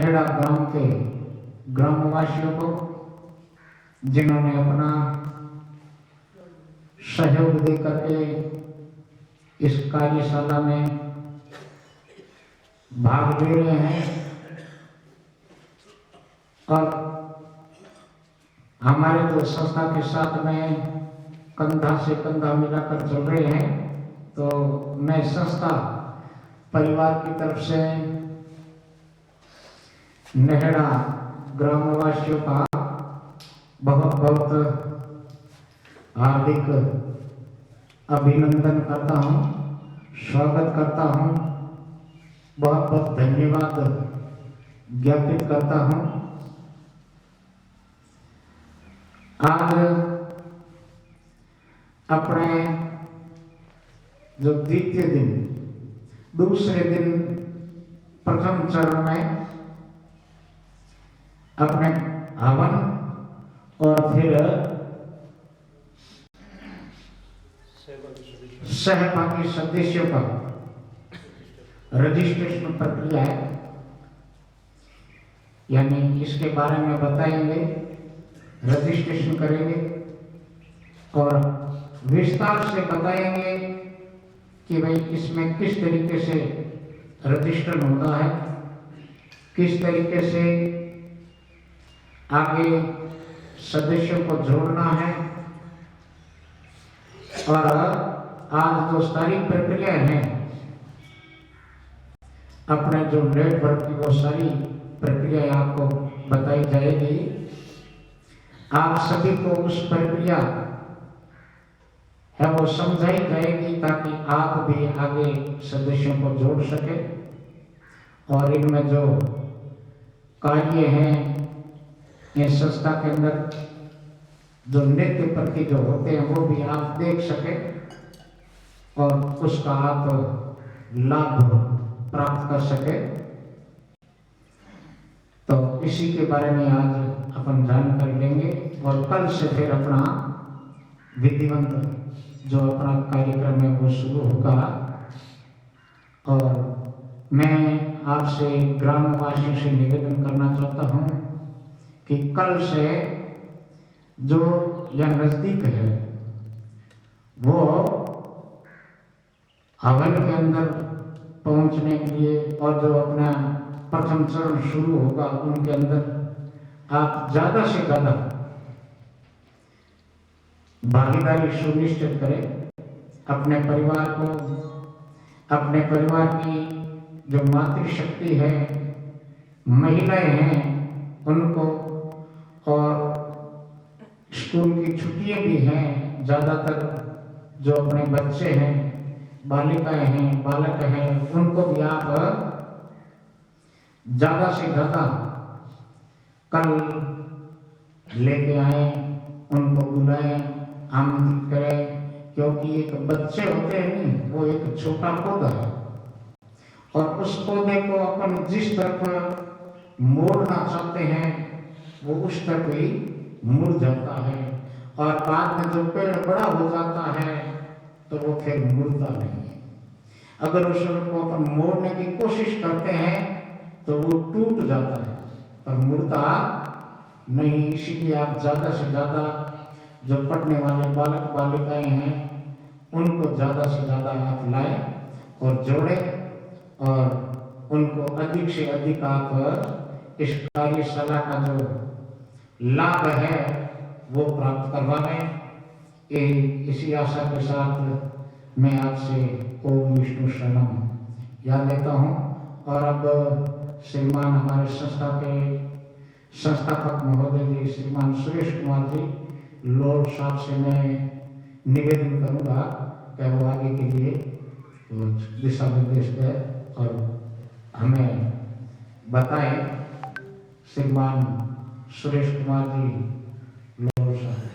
नेहड़ा ग्राम के ग्रामवासियों को, जिन्होंने अपना सहयोग दे करके इस कार्यशाला में भाग ले रहे हैं और हमारे जो संस्था के साथ में कंधा से कंधा मिलाकर चल रहे हैं, तो मैं संस्था परिवार की तरफ से नेहड़ा ग्रामवासियों का बहुत बहुत हार्दिक अभिनंदन करता हूं, स्वागत करता हूं, बहुत बहुत धन्यवाद ज्ञापित करता हूं। आज अपने जो द्वितीय दिन, दूसरे दिन प्रथम चरण में अपने हवन और फिर सहभागी सदस्यों का रजिस्ट्रेशन प्रक्रिया है, यानी इसके बारे में बताएंगे, रजिस्ट्रेशन करेंगे और विस्तार से बताएंगे कि भाई इसमें किस तरीके से रजिस्टर होता है, किस तरीके से आगे सदस्यों को जोड़ना है। और आज जो सारी प्रक्रिया है, अपने जो नेटवर्क की वो सारी प्रक्रिया आपको बताई जाएगी। आप सभी को उस प्रक्रिया है वो समझाई जाएगी ताकि आप भी आगे सदस्यों को जोड़ सके और इनमें जो कार्य हैं इस संस्था के अंदर जो नित्य प्रति जो होते हैं वो भी आप देख सके और उसका आप लाभ प्राप्त कर सके। तो इसी के बारे में आज अपन जानकारी लेंगे और कल से फिर अपना विधिवत जो अपना कार्यक्रम है वो शुरू होगा। और मैं आपसे ग्रामवासियों से निवेदन करना चाहता हूँ कि कल से जो यह नज़दीक है वो हवन के अंदर पहुंचने के लिए और जो अपना प्रथम चरण शुरू होगा उनके अंदर आप ज़्यादा से ज़्यादा भागीदारी सुनिश्चित करें। अपने परिवार को, अपने परिवार की जो मातृशक्ति है, महिलाएं हैं उनको, और स्कूल की छुट्टियां भी हैं, ज़्यादातर जो अपने बच्चे हैं, बालिकाएं हैं, बालक हैं, उनको भी आप ज़्यादा से ज़्यादा कल लेके आए, उनको बुलाएं, आमंत्रित करें, क्योंकि एक बच्चे होते हैं नहीं, वो एक छोटा पौधा है और उस पौधे को अपन जिस तरफ मोड़ना चाहते हैं वो उस तरफ ही मुड़ जाता है और बाद में जो पेड़ बड़ा हो जाता है तो वो फिर मुड़ता नहीं है। अगर उसको अपन मोड़ने की कोशिश करते हैं तो वो टूट जाता है पर मुड़ता नहीं। इसीलिए आप ज़्यादा से ज़्यादा जो पढ़ने वाले बालक बालिकाएं हैं उनको ज़्यादा से ज़्यादा आप लाएं और जोड़ें और उनको अधिक से अधिक आप इस कार्यशाला का जो लाभ है वो प्राप्त करवाएं। इसी आशा के साथ मैं आपसे ओम विष्णु शरणम याद लेता हूँ। और अब श्रीमान हमारे संस्था के संस्थापक महोदय जी श्रीमान सुरेश कुमार जी लोड साहब से मैं निवेदन करूँगा कि वो आगे के लिए दिशा निर्देश दें और हमें बताएं। श्रीमान सुरेश कुमार जी लोड साहब।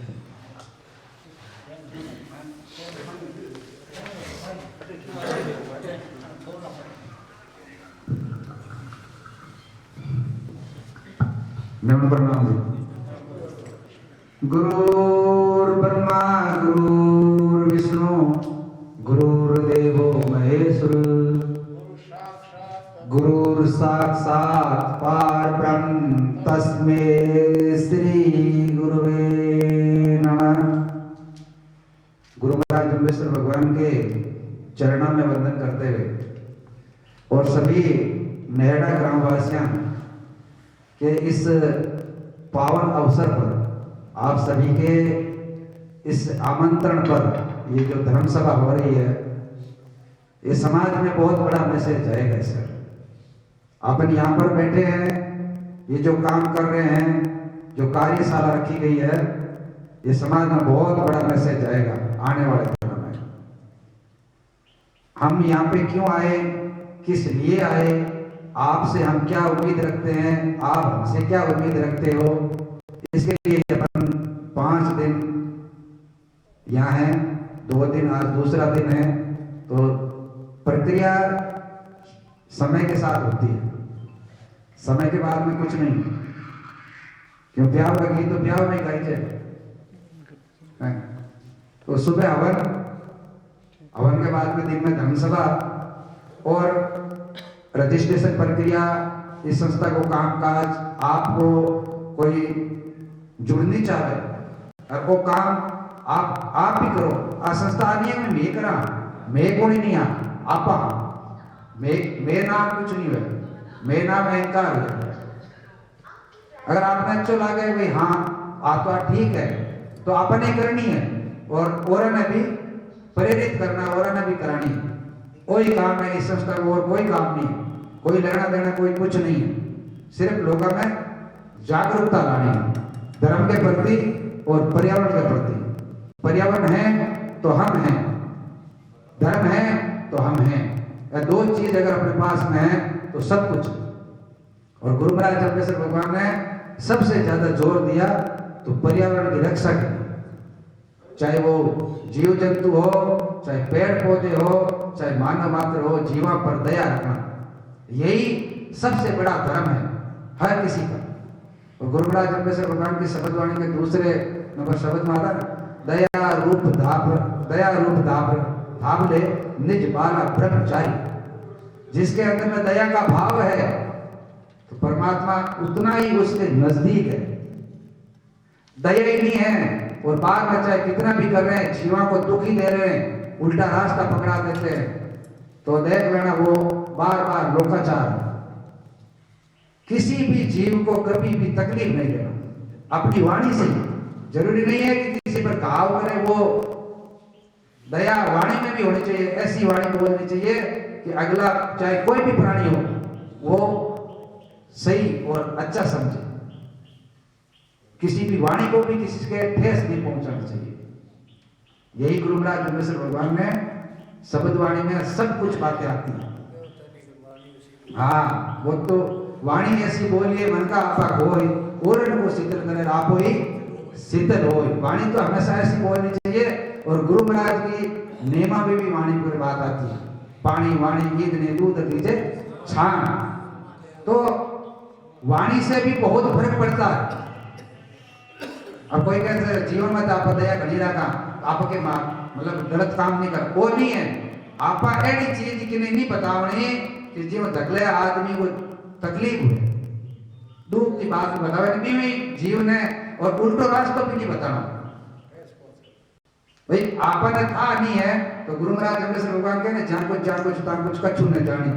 नमो प्रणाम जी। गुरुर्ब्रह्मा गुरुर्विष्णु गुरुर्देवो महेश्वर गुरुर्साक्षात् पार्वती तस्मै श्री गुरुवे नमः। गुरु महाराज जम्बेश्वर भगवान के चरणों में वंदन करते हुए और सभी नेहड़ा ग्रामवासियों के इस पावन अवसर पर आप सभी के इस आमंत्रण पर ये जो धर्म सभा हो रही है, ये समाज में बहुत बड़ा मैसेज जाएगा सर। अपन यहाँ पर बैठे हैं, ये जो काम कर रहे हैं, जो कार्यशाला रखी गई है, ये समाज में बहुत बड़ा मैसेज जाएगा आने वाले दिनों में। हम यहाँ पे क्यों आए, किस लिए आए, आपसे हम क्या उम्मीद रखते हैं, आप हमसे क्या उम्मीद रखते हो, इसके लिए अपन 5 दिन यहाँ हैं, 2 दिन आज दूसरा दिन है। तो प्रक्रिया समय के साथ होती है, समय के बाद में कुछ नहीं। क्यों ब्याह का गीत तो ब्याह में गाई जाए। तो सुबह हवन, हवन के बाद में दिन में धर्मसभा और रजिस्ट्रेशन प्रक्रिया, इस संस्था को कामकाज आपको कोई जुड़नी चाहे और वो काम आप ही करो। आ संस्था आनी है मैं करा, मैं कोई नहीं आपा, मैं नाम कुछ नहीं है, मैं नाम अहंकार है। अगर आपने अच्छो लगे भाई हाँ आप तो ठीक है, तो आपने करनी है और ने भी प्रेरित करना, और ने भी करानी है। कोई काम है इस संस्था को, और कोई काम नहीं है, कोई लेना देना कोई कुछ नहीं है। सिर्फ लोगों में जागरूकता लानी है धर्म के प्रति और पर्यावरण के प्रति। पर्यावरण है तो हम हैं, धर्म है तो हम हैं। यह 2 चीज अगर अपने पास में है तो सब कुछ। और गुरु महाराज जम्बेश्वर भगवान ने सबसे ज्यादा जोर दिया तो पर्यावरण की रक्षा की, चाहे वो जीव जंतु हो, चाहे पेड़ पौधे हो, चाहे मानव मात्र हो, जीवा पर दया रखना, यही सबसे बड़ा धर्म है हर किसी का। और गुरु महाराज जम्बेश्वर भगवान की शब्द वाणी के दूसरे नंबर शब्द में आता है, दया रूप धाबले निज बाला ब्रह्मचारी। जिसके अंदर में दया का भाव है तो परमात्मा उतना ही उसके नजदीक है। दया ही नहीं है और बार में चाहे कितना भी कर रहे हैं, जीवा को दुखी दे रहे हैं, उल्टा रास्ता पकड़ा देते हैं, तो देख लेना वो बार बार लोकाचार। किसी भी जीव को कभी भी तकलीफ नहीं देना अपनी वाणी से। जरूरी नहीं है कि किसी पर घाव करे, वो दया वाणी में भी होनी चाहिए। ऐसी वाणी बोलनी चाहिए कि अगला चाहे कोई भी प्राणी हो वो सही और अच्छा समझे। किसी भी वाणी को भी किसी के ठेस नहीं पहुंचाना चाहिए। यही गुरु महाराज जम्बेश्वर भगवान ने शब्द वाणी में सब कुछ बातें आती हैं। हाँ, वो तो वाणी ऐसी बोलिए मन का आपा होय, और को शीतल करे आपो ही शीतल होय। वाणी तो हमेशा ऐसी बोलनी चाहिए। और गुरु महाराज की नेमा में भी वाणी पर बात आती है, पानी वाणी गीत ने दूध दीजे छान। तो वाणी से भी बहुत फर्क पड़ता है। अब कोई कहते जीवन में तो आप दया घड़ी रखा, आपके मतलब गलत काम नहीं कर, वो नहीं है। आप ऐसी चीज की नहीं बतावनी कि जीवन धकले आदमी को तकलीफ हुई, दुख की बात बतावे नहीं जीवन है, और उल्टो रास्ता भी नहीं बताना भाई। आपने था नहीं है तो गुरु महाराज जम्बेश्वर भगवान कहने जान कुछ कछु न जानी।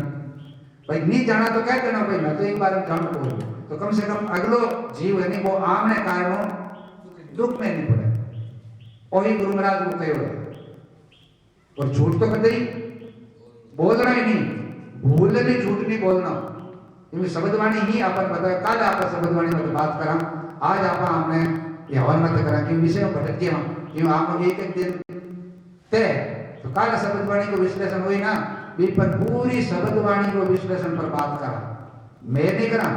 भाई नहीं जाना तो कह देना भाई मैं तो एक बार जान को, तो कम से कम अगलो जीव है नहीं वो आमने कारण दुख में नहीं पड़े। वही गुरु महाराज को कहे हुए। और झूठ तो कभी बोलना ही नहीं, भूलने झूठ नहीं बोलना, क्योंकि शब्दवाणी ही अपन बताया। कल आप शब्दवाणी में बात करा, आज आप हमने ये हवन मत करा कि विषय में भटक गए हम, क्यों आप एक दिन तय तो कल शब्दवाणी को विश्लेषण हुई ना भी, पर पूरी शब्दवाणी को विश्लेषण पर बात करा। मैं नहीं करा,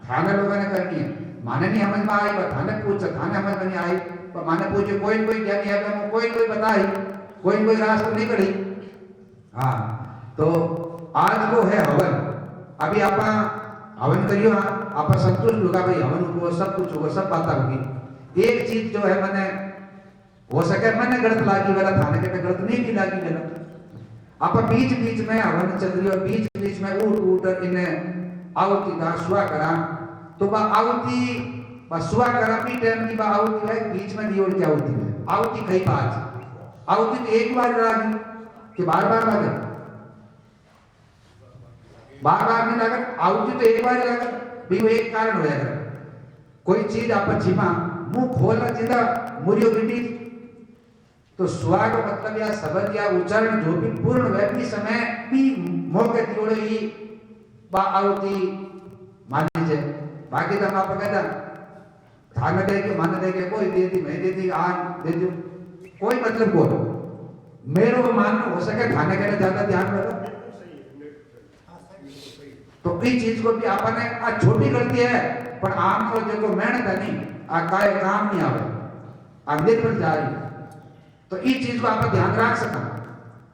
थाने लोगों ने करनी है। माने नहीं समझ में आई, थाने पूछा, थाने समझ में नहीं आई, पर माने पूछे कोई ज्ञानी है, कोई बताई, कोई रास्ता नहीं करी। हाँ, तो आज को है हवन। अभी आप हवन करियो, आप संतुष्ट होगा भाई हवन को सब कुछ होगा, सब बात होगी। एक चीज जो है मैंने हो सके मैंने गलत लागी वाला थाने के गलत नहीं भी लागी गलत। आप बीच बीच में हवन चल रही और बीच बीच में उठ इन्हें आहुति दासुआ करा तो बा आहुति सुबह करापी टाइम की बा आहुति है बीच में दियोड़ की आहुति है आहुति कई बार आहुति तो एक बार लगी कि बार बार लगे बार बार नहीं लगा आहुति तो एक बार लगा भी वो एक कारण हो जाएगा कोई चीज आप जीमा मुंह खोलना जिंदा मुरियो गिटी तो स्वाग मतलब या शब्द या उच्चारण जो भी पूर्ण व्यक्ति समय भी मौके दियोड़े ही बा आहुति मानी जाए बाकी तो हम आप कहता ध्यान दे के मान दे के कोई देती मैं देती आन देती कोई मतलब को मेरो को मान हो सके खाने के लिए ज्यादा ध्यान रखो तो इस चीज को भी आपने आ छोटी गलती है पर आम को जो मेहनत है नहीं आ काय काम नहीं आवे अंदर पर जा रही तो इस चीज को आप ध्यान रख सका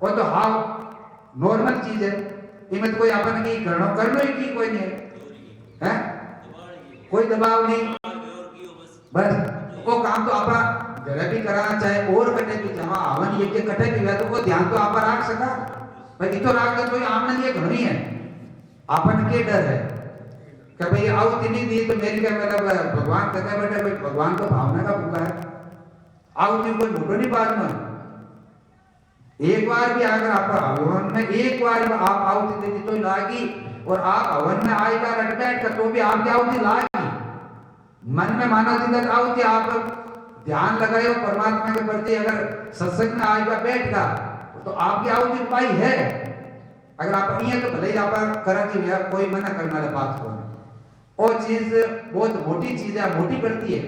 और तो हाउ नॉर्मल चीज है इनमें तो कोई आपने की करनो ही की कोई नहीं है कोई दबाव नहीं बस वो काम तो आपा जरा भी कराना चाहे और कटे भी जहां आवन ये के कटे भी है तो वो ध्यान तो आप रख सका भाई तो राख दे तो आमने ये घणी है आपन के डर है कि भाई आहुति नहीं दी तो मेरी क्या मतलब भगवान कहते बेटे भाई भगवान तो भावना का भूखा है आहुति कोई मोटो नहीं बात में एक बार भी अगर आप हवन में एक बार आप आहुति दे दी तो लागी और आप हवन में आएगा रट बैठ कर तो भी आपकी आहुति लागी मन में माना जिंदा आहुति आप ध्यान लगाए परमात्मा के प्रति अगर सत्संग में आएगा बैठगा तो आपकी आहुति उपाय है अगर आप ये तो भले ही आप करा कि यार कोई मना करने वाला बात को और चीज बहुत मोटी चीज है मोटी गलती है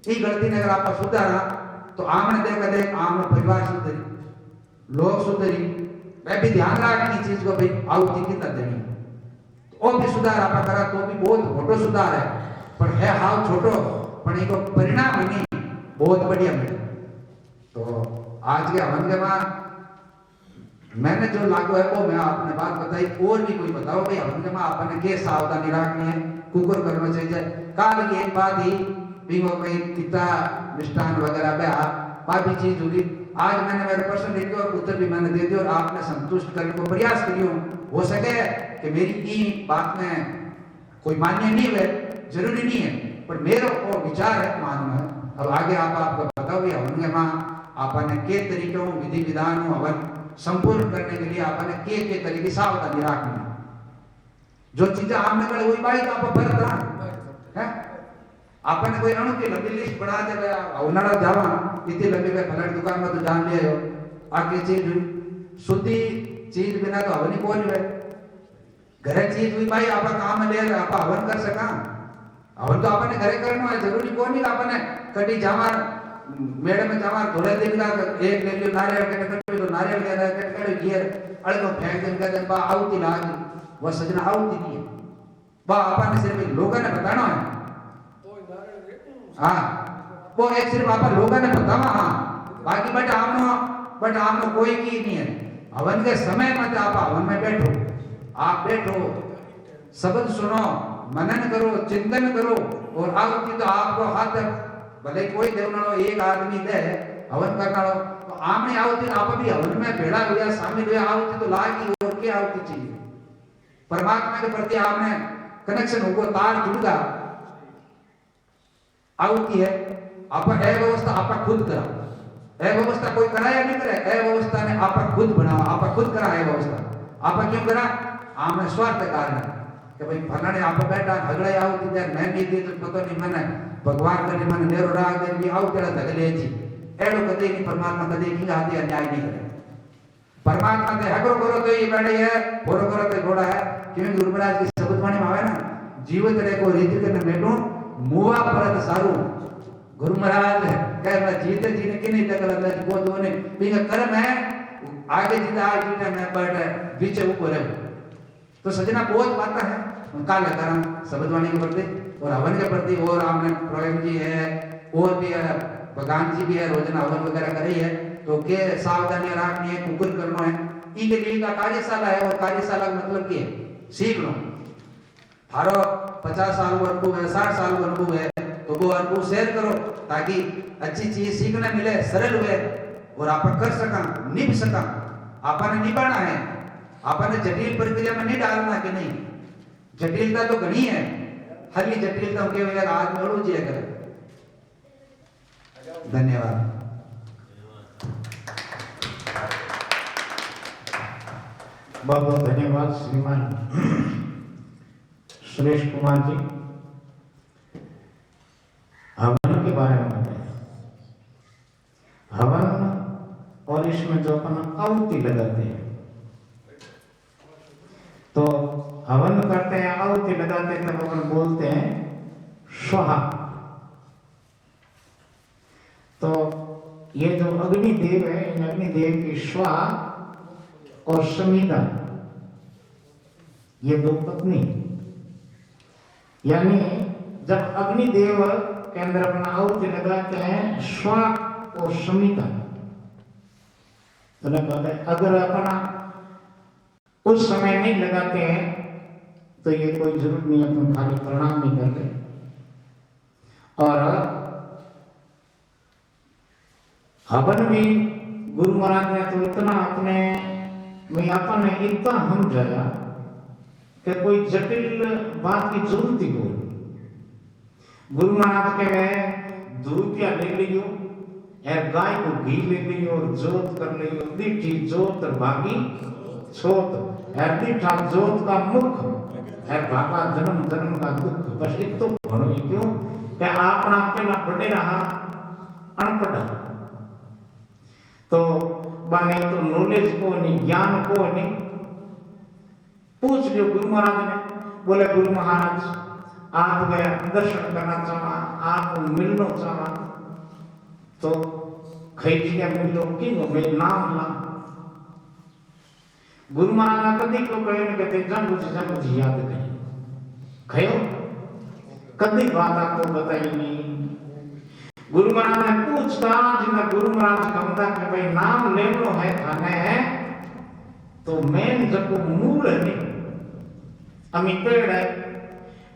ये गलती ने अगर आप सुधारा तो आमने देखा देख आम परिवार सुधरी लोग सुधरी मैं भी ध्यान रखा की चीज को भाई आहुति कितना देनी और भी सुधार आप करा तो भी बहुत मोटो सुधार है पर है हाव छोटो पर इनको परिणाम नहीं बहुत बढ़िया मिले तो आज के हवन के बाद मैंने जो लागू है वो मैं आपने बात बताई और भी कोई बताओ भाई हवन के बाद आपने के सावधानी रखनी है कुकर करना चाहिए काल की एक बात ही बिंगो कहीं कितना मिष्ठान वगैरह बे बाकी चीज होगी आज मैंने मेरे प्रश्न लिखे और उत्तर भी मैंने दे दिया और आपने संतुष्ट करने को प्रयास करियो हो सके कि मेरी ई बात में कोई मान्य नहीं है जरूरी नहीं है पर मेरा और विचार है मानना है अब आगे आपको बताओ भी हवन के मां आपने के तरीकों विधि विधान हवन संपूर्ण करने के लिए आपने के तरीके सावधानी रखनी जो चीजें आपने करे वही बाई तो आप बरत रहा है आपने कोई अणु की लंबी लिस्ट बना दे उनाड़ा जावा इतनी लंबी पे फलानी दुकान में तो जान लिया हो आगे चीज शुद्धि चीज बिना तो हवन ही कौन है घरे चीज हुई भाई आप काम ले आप हवन कर सका हवन तो आपने घरे करना है जरूरी कौन नहीं आपने कटी जावा मेडम में जावा थोड़े दिन का एक ले लियो नारियल के कटे तो नारियल के कटे गियर अड़को फेंक दे कहते बा आउती लागी वो सजना आउती नहीं है बा आपने सिर्फ लोगों ने बताना है हाँ वो एक सिर्फ आप लोगों ने बतावा हाँ बाकी बट आमनो कोई की नहीं है हवन के समय मत आप हवन में बैठो आप बैठो शब्द सुनो मनन करो चिंतन करो और आहुति तो आपको हाथ भले कोई देवनाड़ो एक आदमी दे हवन करना तो आमने आहुति आप भी हवन में भेड़ा हुआ शामिल हुआ आहुति तो लागी और क्या आहुति चाहिए परमात्मा के प्रति आपने कनेक्शन होगा तार जुड़गा आहुति है आप अव्यवस्था आप खुद करा अव्यवस्था कोई कराया नहीं करे अव्यवस्था ने आप खुद बनाओ आप खुद करा अव्यवस्था आप क्यों करा आपने स्वार्थ कारण कि भाई फलाने आप बैठा झगड़े आहुति दे मैं नहीं दी तो पता नहीं मैंने भगवान करे मैंने नेरो राग दे भी आउ तेरा झगड़े जी एड़ो कदे नहीं परमात्मा कदे की हाथी अन्याय नहीं करे परमात्मा दे हकरो करो तो ये बैठे है बोरो करो तो घोड़ा है क्योंकि गुरु महाराज की शब्द वाणी में आवे ना जीवित रे को रीति के बैठो मुआ परत सारू गुरु महाराज कह मैं जीते जीने की नहीं तक अल्लाह जी को दोने बिना कर्म है आगे जीता आज जीता मैं बैठे पीछे ऊपर है तो सजना बहुत बात है उनका लगा शब्द वाणी के प्रति और हवन के प्रति और हमने प्रवीण जी है और भी भगवान जी भी है रोजाना हवन वगैरह कर रही है तो के सावधानी रखनी है कुकुर करना है इनके लिए का कार्यशाला है और कार्यशाला का मतलब क्या है सीख लो थारो 50 साल को अनुभव है 60 साल को अनुभव है तो वो अनुभव शेयर करो ताकि अच्छी चीज सीखने मिले सरल हुए और आप कर सका निभ सका आपने निभाना है आपने जटिल प्रक्रिया में नहीं डालना कि नहीं जटिलता तो घनी है हली जटिलता के वजह आज में अड़ू जी अगर धन्यवाद। बहुत बहुत धन्यवाद श्रीमान सुरेश कुमार जी। हवन के बारे में बताया, हवन और इसमें जो अपन आहुति लगाते हैं, तो हवन करते हैं, आहुति लगाते हैं, तब अपन बोलते हैं स्वाहा। तो ये जो अग्निदेव है, इन अग्निदेव की स्वाहा और समिधा, ये दो पत्नी, यानी जब अग्निदेव के अंदर अपना आहुति लगाते हैं स्वा और समिधा, तो कहते हैं अगर अपना उस समय नहीं लगाते हैं तो ये कोई जरूरत नहीं है, तुम खाली प्रणाम नहीं कर रहे। और हवन भी गुरु महाराज ने तो इतना अपने में अपन ने इतना हम जाया कि कोई जटिल बात की जरूरत ही कोई। गुरु महाराज के गए दूधिया ले लियो, गाय को घी ले लियो और जोत कर लियो, दीठी जोत भागी छोत, दीठा जोत का मुख है भागा जन्म जन्म का दुख। बस एक तो भरो क्यों कि आपना पहला बड़े रहा अनपढ़, तो बने तो नॉलेज को नहीं, ज्ञान को नहीं। पूछ लियो गुरु महाराज ने, बोले गुरु महाराज आप गया दर्शन करना चाहा, आप मिलना चाहा, तो खैजी के मिलो कि मेरे नाम ला। गुरु महाराज कदी को कहे न कहते जब मुझे याद करें खयो, कदी बात आपको बताई नहीं। गुरु महाराज ने पूछता, जिन्हें गुरु महाराज कहता कि भाई नाम ले लो है थाने है, तो मैं जब मूल है नहीं, अमी पेड़ है,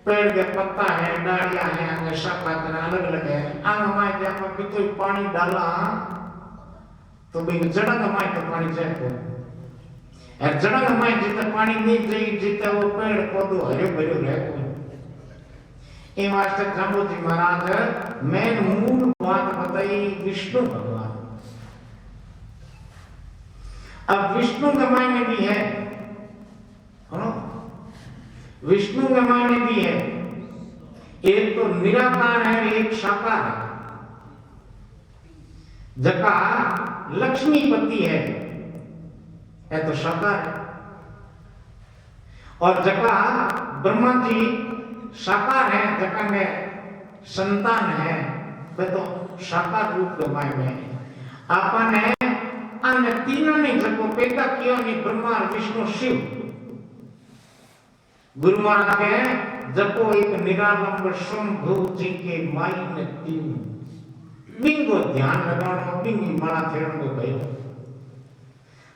पेड़ के पत्ता है, डालियां है, आगे शाखा अलग अलग है, आगे माय जब भी कोई पानी डाला तो भाई जड़ा माय तो पानी जाए को, और जड़ा माय जितना पानी नहीं जाए जितना वो पेड़ पौधो हरे भरे रहे को। ये वास्ते जाम्बूजी महाराज मैं मूल बात बताई विष्णु भगवान। अब विष्णु के मायने भी है, विष्णु के मायने भी है, एक तो निराकार है, एक साकार है। जका लक्ष्मीपति है तो साकार है, और जका ब्रह्मा जी साकार है, जका में संतान है, वे तो साकार रूप के मायने है। अपन है अन्य तीनों ने जब पैदा किया नहीं, ब्रह्मा विष्णु शिव। गुरु महाराज के जब को एक निरालंब शंभु जी के माई ने तीन बिंगो ध्यान लगाना, बिंगी माला फेरन को कही,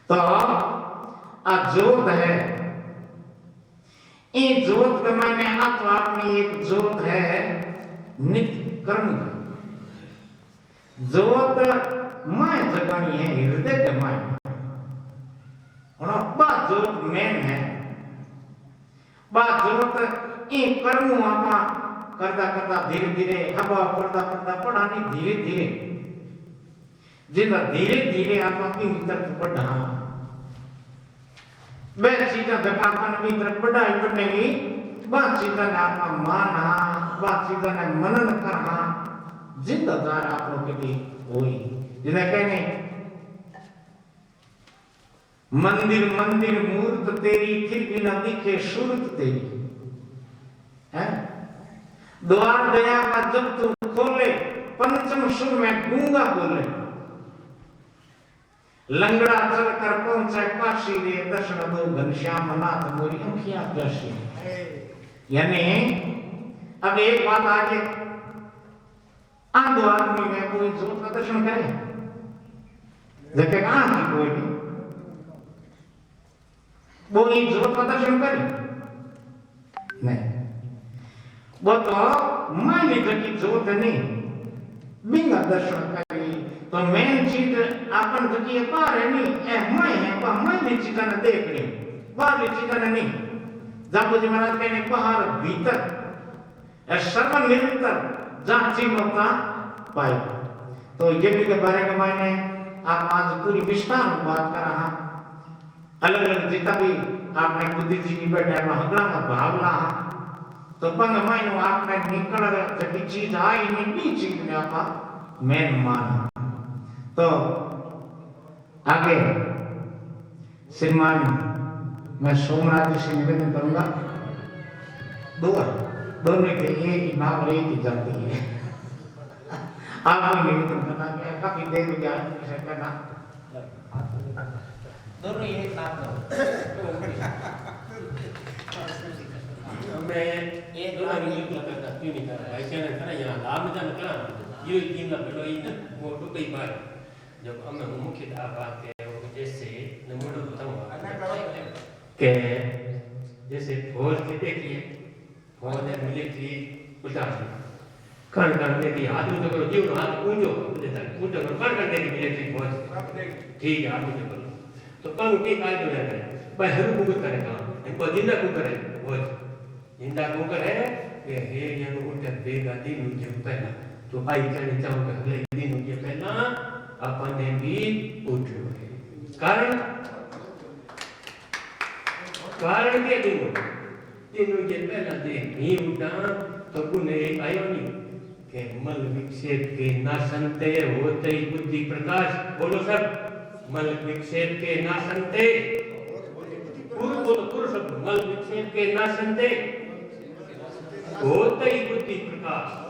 तो आ जोत है, ये जोत के मायने आप अपनी एक जोत है नित्य कर्म। जोत माय जगानी है हृदय के माय, और बात जोत मेन है, बात जोत ये कर्म आपा करता करता धीरे धीरे हवा पड़ता पड़ता पढ़ानी धीरे धीरे, जितना धीरे धीरे आप अपनी तरफ बढ़ा वे चीजें जगापन की तरफ बढ़ाई बढ़ेगी, बात चीजें ने आपका माना, बात चीजें ने मनन करना, जिंदादार आप लोग के लिए हुई। जिन्हें कहने मंदिर मंदिर मूर्त तेरी, फिर भी न दिखे सूरत तेरी है। द्वार दया का जब तू खोले, पंचम सुर में गूंगा बोले, लंगड़ा चल कर पहुंचे काशी रे, दर्शन दो घनश्याम नाथ मोरी अंखियां प्यासी। यानी अब एक बात आगे, आंधो आदमी में कोई जोत का दर्शन करे, जबकि आंधी कोई नहीं, वो एक जोत का दर्शन करे नहीं, वो तो मायने की जोत नहीं, बिंगा दर्शन करी। तो मेन चीज अपन जकी पार है नहीं, ए मैं है पा मैं ने चीज़ न देख रही, बाहर चीज़ न नहीं। जाम्बूजी महाराज कहने बाहर भीतर या सर्व निरंतर जांची मता पाए। तो ये भी के बारे में मैंने आप आज पूरी विस्तार में बात कर रहा अलग अलग जितना भी आपने बुद्धिजीवी बैठा हगला का भाव ला तो पंग मायनो आपने निकल जब चीज आई नहीं चीज में आपा मैन मान तो आगे श्रीमान मैं सोमराज जी से निवेदन करूंगा दोनों के एक ही नाम और एक ही जाति है आपको निवेदन करना है काफी देर में ज्ञान करना दोनों ये नाम मैं ये दोनों न्यूज़ करता क्यों नहीं कर रहा ऐसे ना करा यहाँ लाभ में जाना करा ये टीम ना पहले ये वो तो कई बार जब हम मुख्य बात है वो जैसे नमूना बताऊंगा कि जैसे फौज के देखिए फौज है मिलिट्री उतार कण करने की हाथ ऊंचा करो जीव हाथ ऊंचो ऊंचा करो कण करने की मिलिट्री फौज ठीक है आप ऊंचा करो तो कण के काय जो रहता है पर हर कुछ करे काम इनको जिंदा को करे फौज जिंदा को करे कि हे ये उठे बेगा दिन मुझे पहला तो भाई कहने चाहूंगा अगले दिन मुझे पहला अपने भी उठो कारण क्या दिन मुझे पहला दिन नहीं उठा तो पुणे आयो नहीं के मल विक्षेप के नाशनते होते ही बुद्धि प्रकाश बोलो सब मल विक्षेप के नाशनते पूर्व शब्द मल विक्षेप के नाशनते होते ही बुद्धि प्रकाश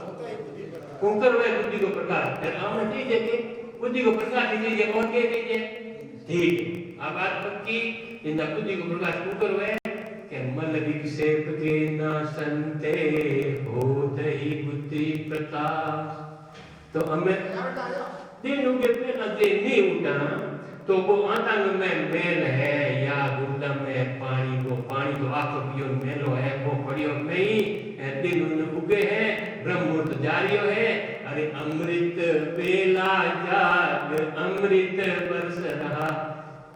कुंकर वे बुद्धि को प्रकाश फिर हमने दीजिए कि बुद्धि को प्रकाश दीजिए और क्या दीजिए ठीक है अब बात पक्की इन बुद्धि को प्रकाश कुंकर वे के मल विक्षेप के नाशनते होते ही बुद्धि प्रकाश तो हमें दिन उगे पहला दिन नहीं उठा तो वो आंतंग में मेल है या गुंडा में पानी तो आखो पियो मेलो है वो पड़ियो नहीं दिन उगे है ब्रह्ममुहूर्त जारियो है अरे अमृत बेला जाग अमृत बरस रहा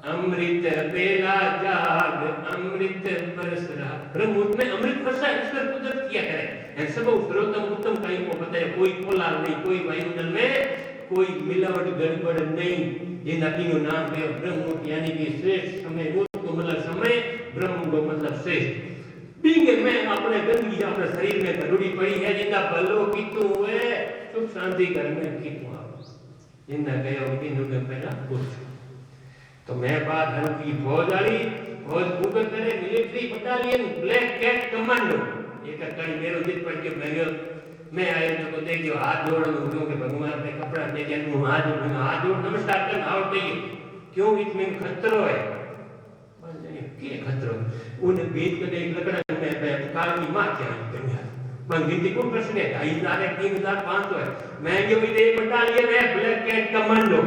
अमृत बेला जाग अमृत बरस रहा ब्रह्ममुहूर्त में अमृत बरसा ईश्वर कुदरत किया करे सब सर्वोत्तम उत्तम कहीं को बताए कोई कोलार नहीं कोई वायुमंडल में कोई मिलावट गड़बड़ नहीं जिन तीनों नाम पे ब्रह्ममुहूर्त यानी कि श्रेष्ठ समय मुहूर्त को मतलब समय ब्रह्म को मतलब श्रेष्ठ बींगे में अपने गंदगी अपने शरीर में गरुड़ी पड़ी है जिंदा बलो कितु हुए सुख शांति घर में कितु आप जिंदा गया दिन हो गया पहला कुछ तो मैं बात हर की फौज वाली फौज ऊपर करे military battalion black cat commando एक कड़ी मेरो जित पड़ के मैं आया तो देखियो हाथ जोड़ दूं के भगवान ने कपड़ा दे के हाथ जोड़ नमस्कार कर आवत नहीं क्यों इसमें खतरो है के खतरो उन बीच के एक लकड़ा में काल की मां क्या दुनिया पर गिनती को प्रश्न है 2000 3500 है मैं जो इधे बटालियन है ब्लैक कैट कमांडो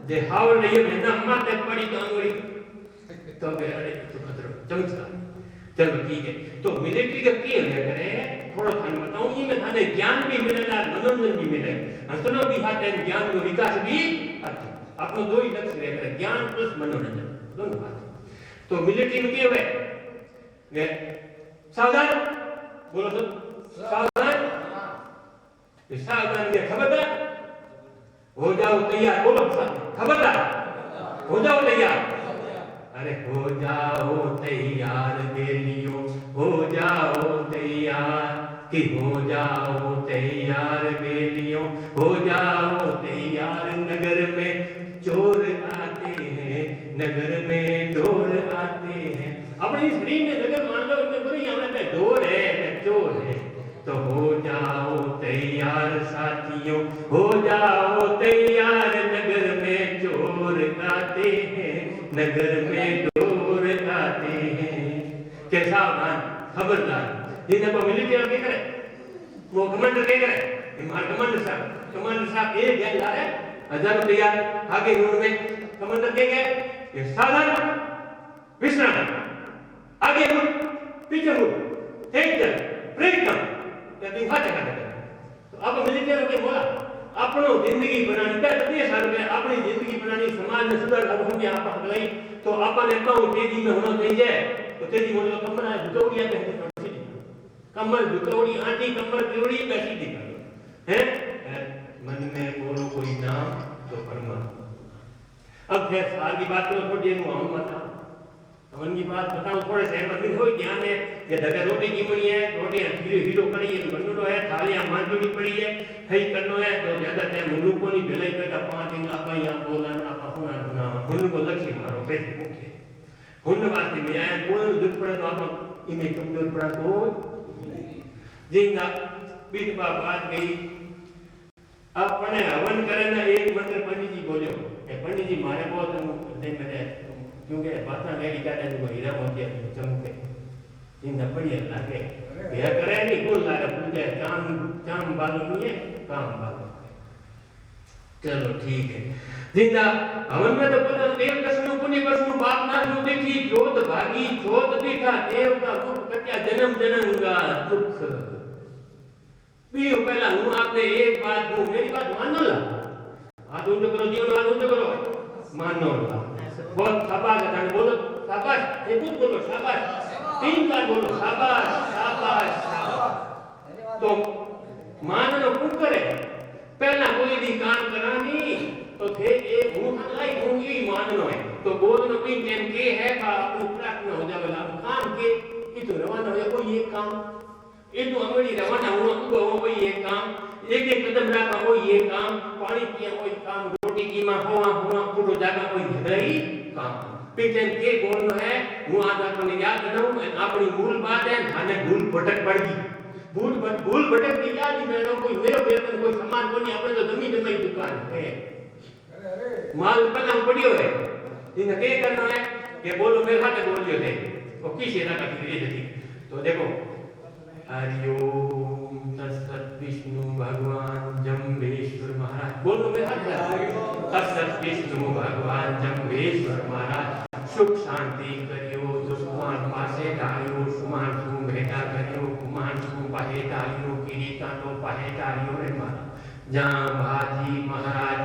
जे हावल ये में ना माते पड़ी तो अंगड़ी तो अरे तो खतरो चमत्कार चलो ठीक है तो मिलिट्री का की है करे थोड़ा थाने बताऊं ये में थाने ज्ञान भी मिलेगा मनोरंजन भी मिले हंसनो भी हाथ है ज्ञान को विकास भी अपनो दो ही लक्ष्य रहे ज्ञान प्लस मनोरंजन दोनों बात तो मिलिट्री में क्या है ने सावधान बोलो सब सावधान ये सावधान ये खबरदार हो जाओ तैयार बोलो खबरदार हो जाओ तैयार अरे हो जाओ तैयार बेलियो हो जाओ तैयार कि हो जाओ तैयार बेलियो हो जाओ तैयार नगर में चोर आते हैं नगर में डोर आते हैं अपनी शरीर में नगर मान लो इतने बुरी यहाँ पे डोर है चोर है तो हो जाओ तैयार साथियों हो जाओ तैयार नगर में चोर आते हैं नगर में डोर आते हैं कैसा खबरदार जिन्हें को मिलिट्री क्या करे वो कमांडर क्या करे हमारे कमांडर साहब एक गैल आ रहे हजार तैयार आगे रोड में कमांडर क्या गए ये सावधान विश्राम आगे मुड़ पीछे मुड़ तेज चल ब्रेक कर या दिन हाथ चला तो आप मिलिट्री के बोला अपनो जिंदगी बनानी का देश हर में अपनी जिंदगी बनानी समाज में सुधार अब हम यहाँ पर गई तो अपन इतना तेजी में होना चाहिए तो तेजी में तो कम बनाए तो ये कमर झुकौड़ी आंटी कमर जोड़ी बैठी थी है मन में बोलो कोई नाम तो परमात्मा। अब खैर साल की बात करो थोड़ी देर हम बताओ अमन की बात बताऊं थोड़े सहमत नहीं हो ध्यान है ये धक्का रोटी की पड़ी है रोटी हीरो हीरो करी है बननो है थालियां मांजोड़ी पड़ी है हई करनो है तो ज्यादा टाइम मुनु को नहीं भलाई करता 5 दिन आपा यहां बोला आपा होना ना हुन को लक्ष्य मारो पैसे मुके हुन वास्ते में आया कोई दुख पड़े तो आप इन्हें कमजोर पड़ा तो जिंदा बीच बात गई अपने हवन करे ना एक मंत्र पंडित जी बोलो पंडित जी मारे बहुत मैंने क्योंकि बातें मेरी कहते हैं वो हीरा मोती चमके जिंदा बढ़िया लागे यह करे नहीं कौन लागे पूछे चाम चाम बालू नहीं है काम बालू चलो ठीक है जिंदा हवन में तो बोला देव दर्शन पुण्य कर्म बाप ना जो देखी जोत भागी जोत देखा देव का रूप कट्या जन्म जन्म का दुख भी पहला हूं आपने एक बात हूं मेरी बात मानो ला हाथ ऊंचा करो जीवन हाथ ऊंचा करो मानो ला बहुत शाबाश है बोलो शाबाश एक बोलो शाबाश 3 बार बोलो शाबाश शाबाश तो माननो कौन करे पहला कोई भी काम करानी तो थे ये हूं लाई हूं ही माननो है तो बोलनो भी टेम के है का उपरात न हो जावेला काम के ये तो रवाना हो कोई एक काम ये तो अंगड़ी रवाना हुआ तो कोई एक काम एक एक कदम रखा कोई एक काम पानी पिया कोई काम रोटी की मां हुआ पूरो जागा कोई रही काम पिटन के बोलनो है हूं आज आपने याद करूं अपनी मूल बात है माने भूल भटक पड़ गई भूल भटक की याद ही मेरे कोई मेरो वेतन कोई सामान को नहीं अपने तो जमीन में दुकान है माल पना पड़ियो है इन के करना है कि बोलो मेरे हाथ बोलियो थे वो किस एरा का धीरे धीरे तो देखो हरिओम तत्सत विष्णु भगवान जम्बेश्वर महाराज बोलो मेरे हाथ तत्सत विष्णु भगवान जम्बेश्वर महाराज सुख शांति करियो दुष्मान पासे डालियो सुमान सु भेटा करियो कुमान सु पाहे डालियो किरीटा तो पाहे डालियो रे महाराज जहां भाजी महाराज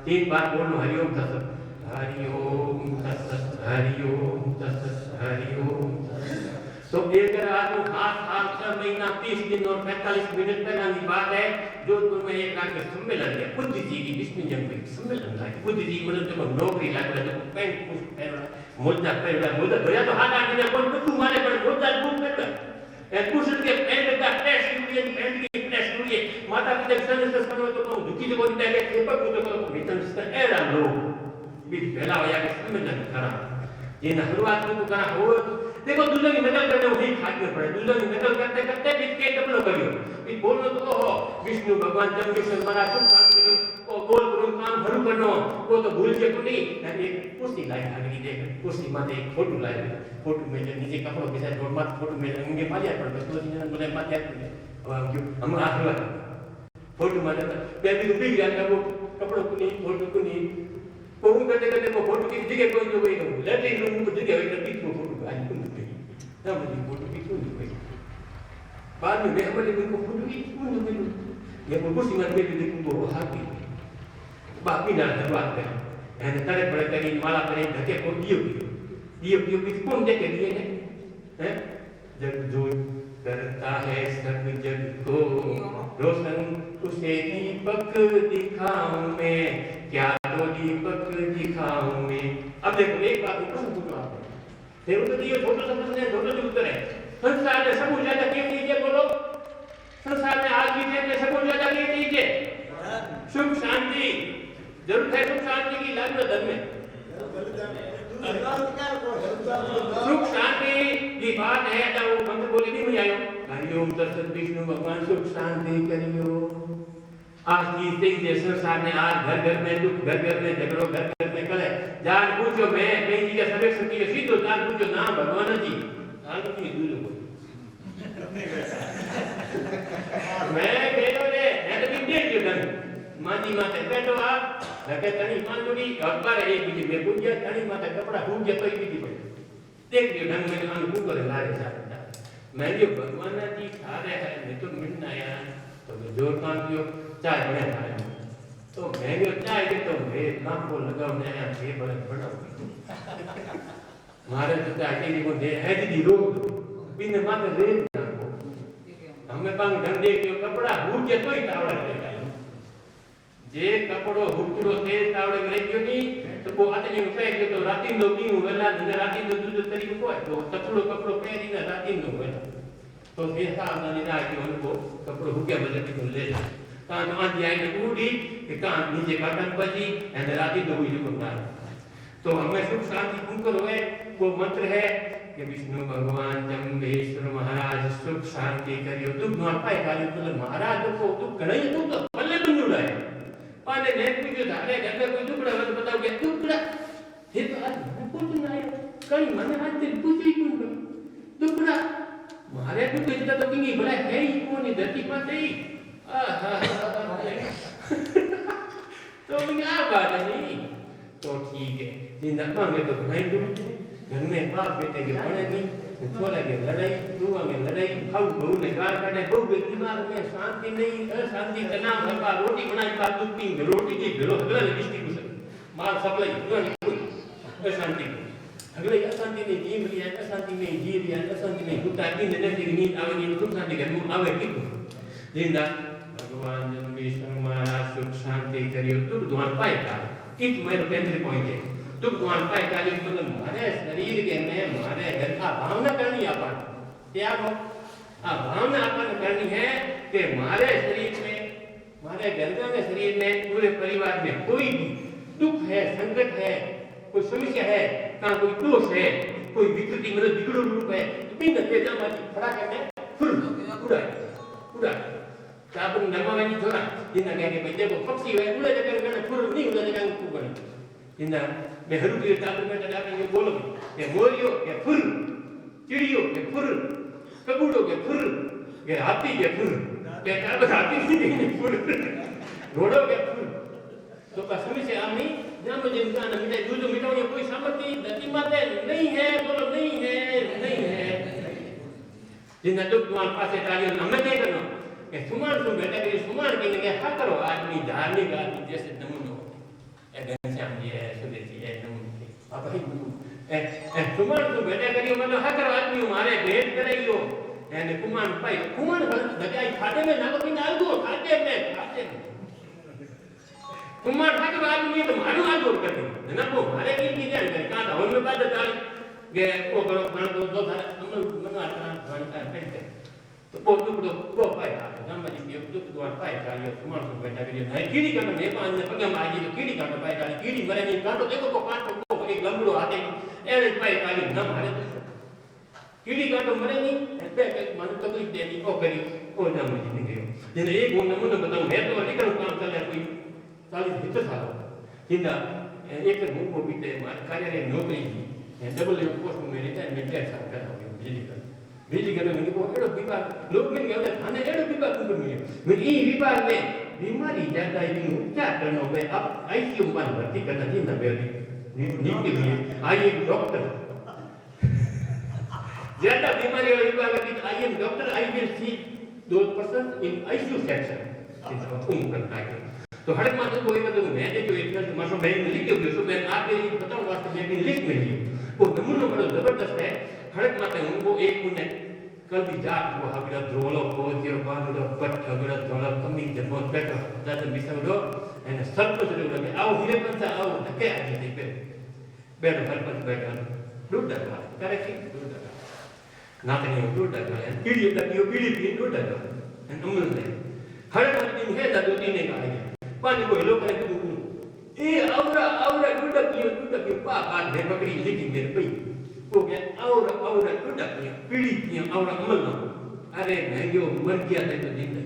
3 बार बोलो हरिओम तत्सत हरिओम तत्सत हरिओम तत्सत हरिओम तो एक आदमी हाथ 6 महीना 30 दिन और 45 मिनट पहला की बात है जोधपुर में एक रात का सम्मेलन है बुद्ध जी की विष्णु जयंती सम्मेलन था बुद्ध जी मतलब जब नौकरी लग रहा है पैंट कुछ पहन मोजा पहन मोजा भैया तो हाथ आगे ने कौन कुछ मारे पर मोजा बूट पहन कुछ के पैंट का प्रेस यूनियन पैंट की प्रेस हुई माता पिता संस्कार करो तो दुखी जो कोई पहले पेपर को तो वेतन से एरा लोग भी पहला होया के सम्मेलन करा ये ना शुरुआत में तो करा हो देखो दूसरे की नकल करने वही खाते पड़े दूसरे की नकल करते करते बीच के डबल करियो ये बोलनो तो हो विष्णु भगवान जब विष्णु महाराज कुछ काम करियो ओ बोल करो काम भरू करनो वो तो भूल के नहीं एक कुर्सी लाई आगे देख कुर्सी माथे एक फोटो लाई फोटो में नीचे कपड़ों के साथ रोड माथे फोटो में उनके माथे पर तो दिन बोले माथे अब क्यों हम आशीर्वाद फोटो माथे बेबी को बिग जाता वो कपड़ों को नहीं फोटो को नहीं वो करते करते वो फोटो की जगह कोई जो कोई लेटिंग रूम को जगह है बीच में फोटो आज को ना मुझे फोटो की क्यों नहीं बाद में मैं बोले मेरे को फोटो की क्यों नहीं मिली ये वो सीमा में भी देखूं वो हाथी बाकी ना बात कर एंड तरह बड़े करी माला करे धके को दियो भी कौन देके दिए हैं जग जो करता है सब जग को रोशन उसे दीपक दिखाऊं मैं क्या तो दीपक दिखाऊं मैं अब देखो एक बात पूछो आप देव तो दियो छोटा सा प्रश्न है छोटा सा उत्तर है संसार में सब ज्यादा क्या कीजिए बोलो संसार में आज की डेट में सब ज्यादा क्या कीजिए सुख शांति जरूरत है सुख शांति की लग्न धर्म में सुख शांति की बात है जब वो मंत्र बोले नहीं हुई आयो हरिओम तत्सत विष्णु भगवान सुख शांति करियो आज की स्थिति संसार में आज घर घर में दुख घर घर में झगड़ो घर घर में कले जान पूछो मैं कई चीजें सर्वेक्षण की सीधो जान पूछो नाम भगवान जी जान की दूर को मैं गयो रे मैं तो देख लियो दन माजी माते बैठो आप लगे तनी मांगुड़ी और पर एक बीजी में पूछ गया तनी माते कपड़ा भूल गया तो ही बीजी पड़े देख लियो ढंग में मान को करे लारे साथ मैं जो भगवान जी सारे है मैं तो मिलना आया तो जोर काम कियो चाय बने खाए तो मैं जो चाय के तो मैं नाम को लगाओ मैं ये बड़े बड़ा मारे तो चाय के को दे है दी रोग बिन माते दे हमें पांग धंधे के कपड़ा हुक के तोय तावड़ा लेगा जे कपड़ो हुकड़ो ते तावड़े लेग्यो नी तो को आते नी पे के तो राती नो दी वेला ने राती नो दूध तरी को तो कपड़ो कपड़ो पहरी ने राती नो वेला तो ये साहब ने ना कि उनको कपड़ो हुके बजे के ले जा कान आंधी आई ने उड़ी के कान नीचे काटन पजी एंड राती दो ही को ना तो हमें सुख शांति कुकर हुए वो मंत्र है कि विष्णु भगवान जम्बेश्वर महाराज सुख शांति करियो तुम द्वार पाए काली तो महाराज को तुम कणई तू तो भले बंदूड़ा है पाने ने पूछो धारे घर में कोई टुकड़ा मत बताओ के टुकड़ा हे तो आज मैं पूछ ना आया कहीं मैंने आज तेरे पूछी कौन टुकड़ा मारे को इतना तो किंगी भला है ही कौन है धरती पर नहीं तो क्या बात है नहीं तो ठीक है जिंदा मांगे तो नहीं दूँ घर में बाप बेटे के बड़े नहीं छोरा के लड़ाई दुआ में लड़ाई खाऊ बहू ने गाल काटे बहू के दिमाग में शांति नहीं अशांति का नाम है बाप रोटी बनाई बाप दूध पी रोटी की भेलो अगला लिस्टी कुछ माल सप्लाई कोई अशांति अगले अशांति नहीं जी लिया अशांति नहीं जी लिया अशांति नहीं कुत्ता की नींद आवे नहीं सुख शांति के मुंह आवे की जिंदा भगवान जन्मेश्वर महाराज सुख शांति करियो तुम द्वार पाएगा इस मेरे केंद्र पॉइंट है तुम द्वार पाएगा जो मतलब मारे शरीर के में मारे घर का भावना करनी अपन क्या हो भावना अपन करनी है कि मारे शरीर में मारे घर के शरीर में पूरे परिवार में कोई भी दुख है संकट है कोई समस्या है कहाँ कोई दोष है कोई विकृति मतलब बिगड़ो रूप है तो बिन तेजा माची खड़ा करने फुल उड़ा चाबन नरमावानी छोरा जिन्ना कहने पे देखो पक्षी है उड़ा जगह करने फुल नहीं उड़ा जगह को बने जिन्ना मैं हरू के चाबन में चला के बोलो ये मोरियो ये फुल चिड़ियो ये फुल कबूड़ो के फुल ये हाथी के फुल ये चाबन हाथी नहीं फुल घोड़ो के फुल तो कसम से आमी ना मुझे इंसान मिले जो मिटाओ ये कोई सामर्थ्य धरती माते नहीं है बोलो नहीं है जिन्ना दुख तुम्हारे पास तालियों हमें नहीं करना कि सुमान तुम बेटा के सुमान के लिए हाँ करो आदमी धार्मिक आदमी जैसे नमूना होते हैं घनश्याम जी है सुदेशी है नमूने आप ही सुमान तुम बेटा करियो मतलब हाँ करो आदमी हमारे भेंट कराइयो यानी कुमान भाई कुमान दगाई खाते में ना कभी ना दो खाते में कुमार ठाकुर आदमी तो मारू आदो कर दे ना वो हमारे की जान कर का ढोल में बात डाल गे वो करो खाना दो थारा हम मनवा खाना करते तो वो तो पाएगा हम जी ये तो पाए का ये कुमार को बेटा के नहीं कीड़ी का मैं पान ने पगम आ गई तो कीड़ी का पाएगा कीड़ी मरे नहीं काटो देखो को काटो को एक लंबड़ो आते एड़े पाए का न मारे कीड़ी का तो मरे नहीं पे मन तकलीफ देनी ओ करी ओ ना मुझे नहीं गयो जने एक नमूना बताऊं मैं तो अधिक काम चल रहा कोई 40 भीतर साल जिंदा एक मुंह को बीते कार्यालय नौकरी की डबल लेवल पोस्ट में रिटायरमेंट के साथ कर हो बिजली कर मैंने को एड़ो विभाग लोग में गए थाने एड़ो विभाग को मिले मैं ई विभाग में बीमारी ज्यादा है उपचार करना है अब आईसीयू में भर्ती करना जिंदा बेटी नीति लिए आई एक डॉक्टर ज्यादा बीमारी वाले विभाग की I am doctor I will see those persons in ICU section जिनका तुम करता है तो हर मात्र कोई मतलब मैंने जो इतना मानो मैंने लिख के जो मैं आपके लिए बताऊं वास्तव में मैंने लिख में लिया वो नमूना बड़ा जबरदस्त है हर मात्र उनको एक मुन्ने कल भी जात वो हगड़ा ध्रोलो को जो बांधो पट हगड़ा ध्रोलो कमी जब बेटा दादा बिसरो एंड सब कुछ जो लगे आओ हीरे पंचा आओ धके आ गए पे बेटा हर पंच बेटा दूर दगा करेक्ट दूर दगा ना कहीं दूर दगा पीढ़ी लगी पीढ़ी भी दूर दगा एंड उम्र में हर दिन है दो तीन का है पानी को हेलो करे तो ए औरा गुडकियो पापा ने बकरी लिखी मेरे पई वो गया औरा गुडकियो पीड़ी की औरा अमल ना अरे मैं जो मर गया था तो जिंदा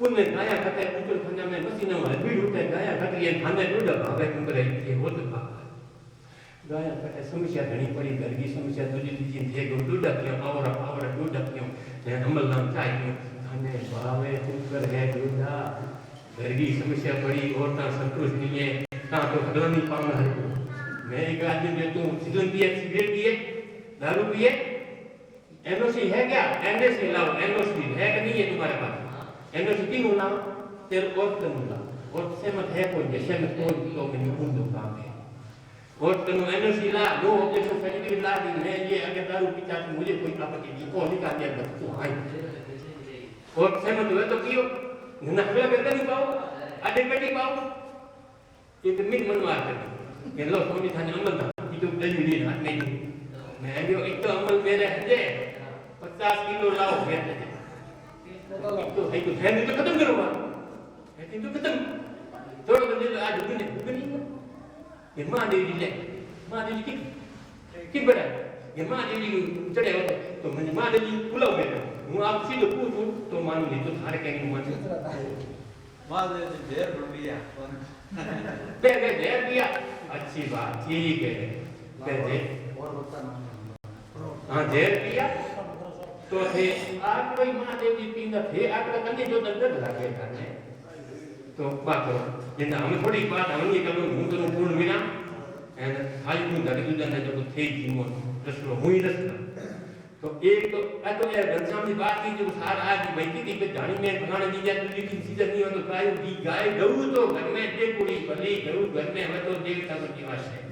उन्हें गाया खाते ऊपर खंडा में मशीन में भीड़ उठे गाया खाते ये खाने गुड भावे कुंबरे ये हो तो गाया खाते समस्या घणी पड़ी घर की समस्या दूसरी चीज थे गुडकियो औरा गुडकियो ने अमल ना चाहिए खाने भावे कुंबर है गुडा घर की समस्या पड़ी और ना संतोष नहीं है कहाँ तो हगला नहीं पाऊंगा है मैं एक आदमी देता हूँ सिगरेट पिए दारू पिए एनओसी है क्या एनएससी लाओ एनओसी है कि नहीं है तुम्हारे पास एनओसी तीनों लाओ तेरे और तनु लाओ और सहमत है कोई जैसे में कोई तो मैं उन काम है और तनु एनओसी ला नो ऑब्जेक्शन सर्टिफिकेट ला दी मैं ये अगर दारू पीता तो मुझे कोई आपत्ति नहीं को निकाल दिया बस तो आई और सहमत हुए तो पियो, नखला करके नहीं पाओ, आधे कटी पाओ, ये तो मिन मनवा कर ये लो सोनी थाने अमल था, itu dari हाथ में मैं जो एक तो अमल मेरे है 50 किलो लाओ कहते हैं तो है तो है तो खत्म करो बात है तो खत्म थोड़ा तो दिल आज दुगनी ये मां दे की बड़ा ये मां दे चढ़े हो तो मैंने मां दे पुलाव में हूं आप सीधे पूछूं तो मान ली तो थारे कहीं मान मां दे ढेर रुपया पहले ढेर दिया अच्छी बात ठीक है पहले हाँ ढेर दिया तो थे आज कोई मां देवी पीना थे आज का कंधे जो दर्द लगे करने तो बात करो जिंदा हमें थोड़ी बात हम ये करो हूं तो पूर्ण बिना एंड खाली हूं दर्द जुदा जो थे जीवन रसलो हुई रसना तो एक तो ये घनश्याम की बात की जो सार आज बैठी थी पे जानी में भगाने दी जाए तो लेकिन सीजन नहीं हो तो गाय दी गाय गऊ तो घर में दे पूरी भली गऊ घर में है तो देवता का निवास है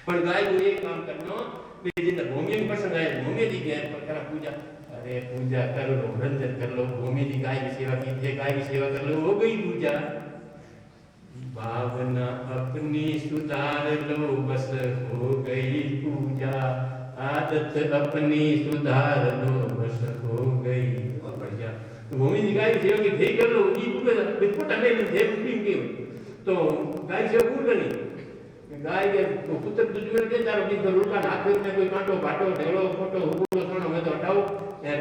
पर गाय को एक काम करना वे जिन भूमि में पसंद आए भूमि दी गए पर करा पूजा अरे पूजा कर लो रंजन कर लो भूमि दी गाय की सेवा की थे गाय की सेवा कर लो हो गई पूजा भावना अपनी सुधार लो बस हो गई पूजा आदत अपनी सुधार लो बस हो गई और बढ़िया तो भूमि जी गाय सेवा की थे कर लो ये पूरे बिल्कुल टने में थे उठी के तो गाय सेवा पूरी करनी गाय के तो पुत्र दुश्मन के चारों दिन तो रुका हाथ में कोई कांटो बाटो ढेलो फोटो हुकुलो सोनो में तो हटाओ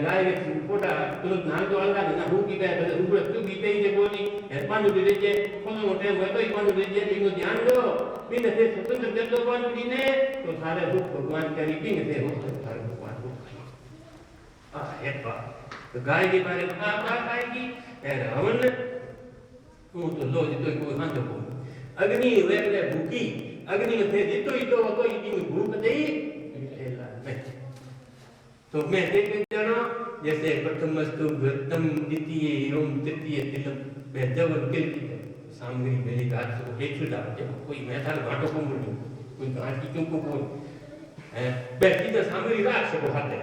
गाय के फोटा तो नाम तो अलगा ना हु की पे तो हुकुलो तू की पे जे बोली है पांडु दे जे कोनो मोटे हुए तो पांडु दे जे इनो ध्यान दो बिन से स्वतंत्र कर दो पांडु जी ने तो सारे दुख भगवान करी बिन से हो सारे भगवान को है बात तो गाय के बारे में बात आएगी रावण वो तो लो तो कोई हां तो अग्नि वेले भूखी अग्नि में थे तो ही तो कोई दिन भूख दे तो मैं देख जाना जैसे प्रथमस्तु घृतम द्वितीय एवं तृतीय तिलम मैं जब किल की सामग्री मेरी घाट से एक छुटा जब कोई मैं था घाटों को मुड़ी कोई घाट की क्यों को कोई बैठी तो सामग्री राख से को हाथ है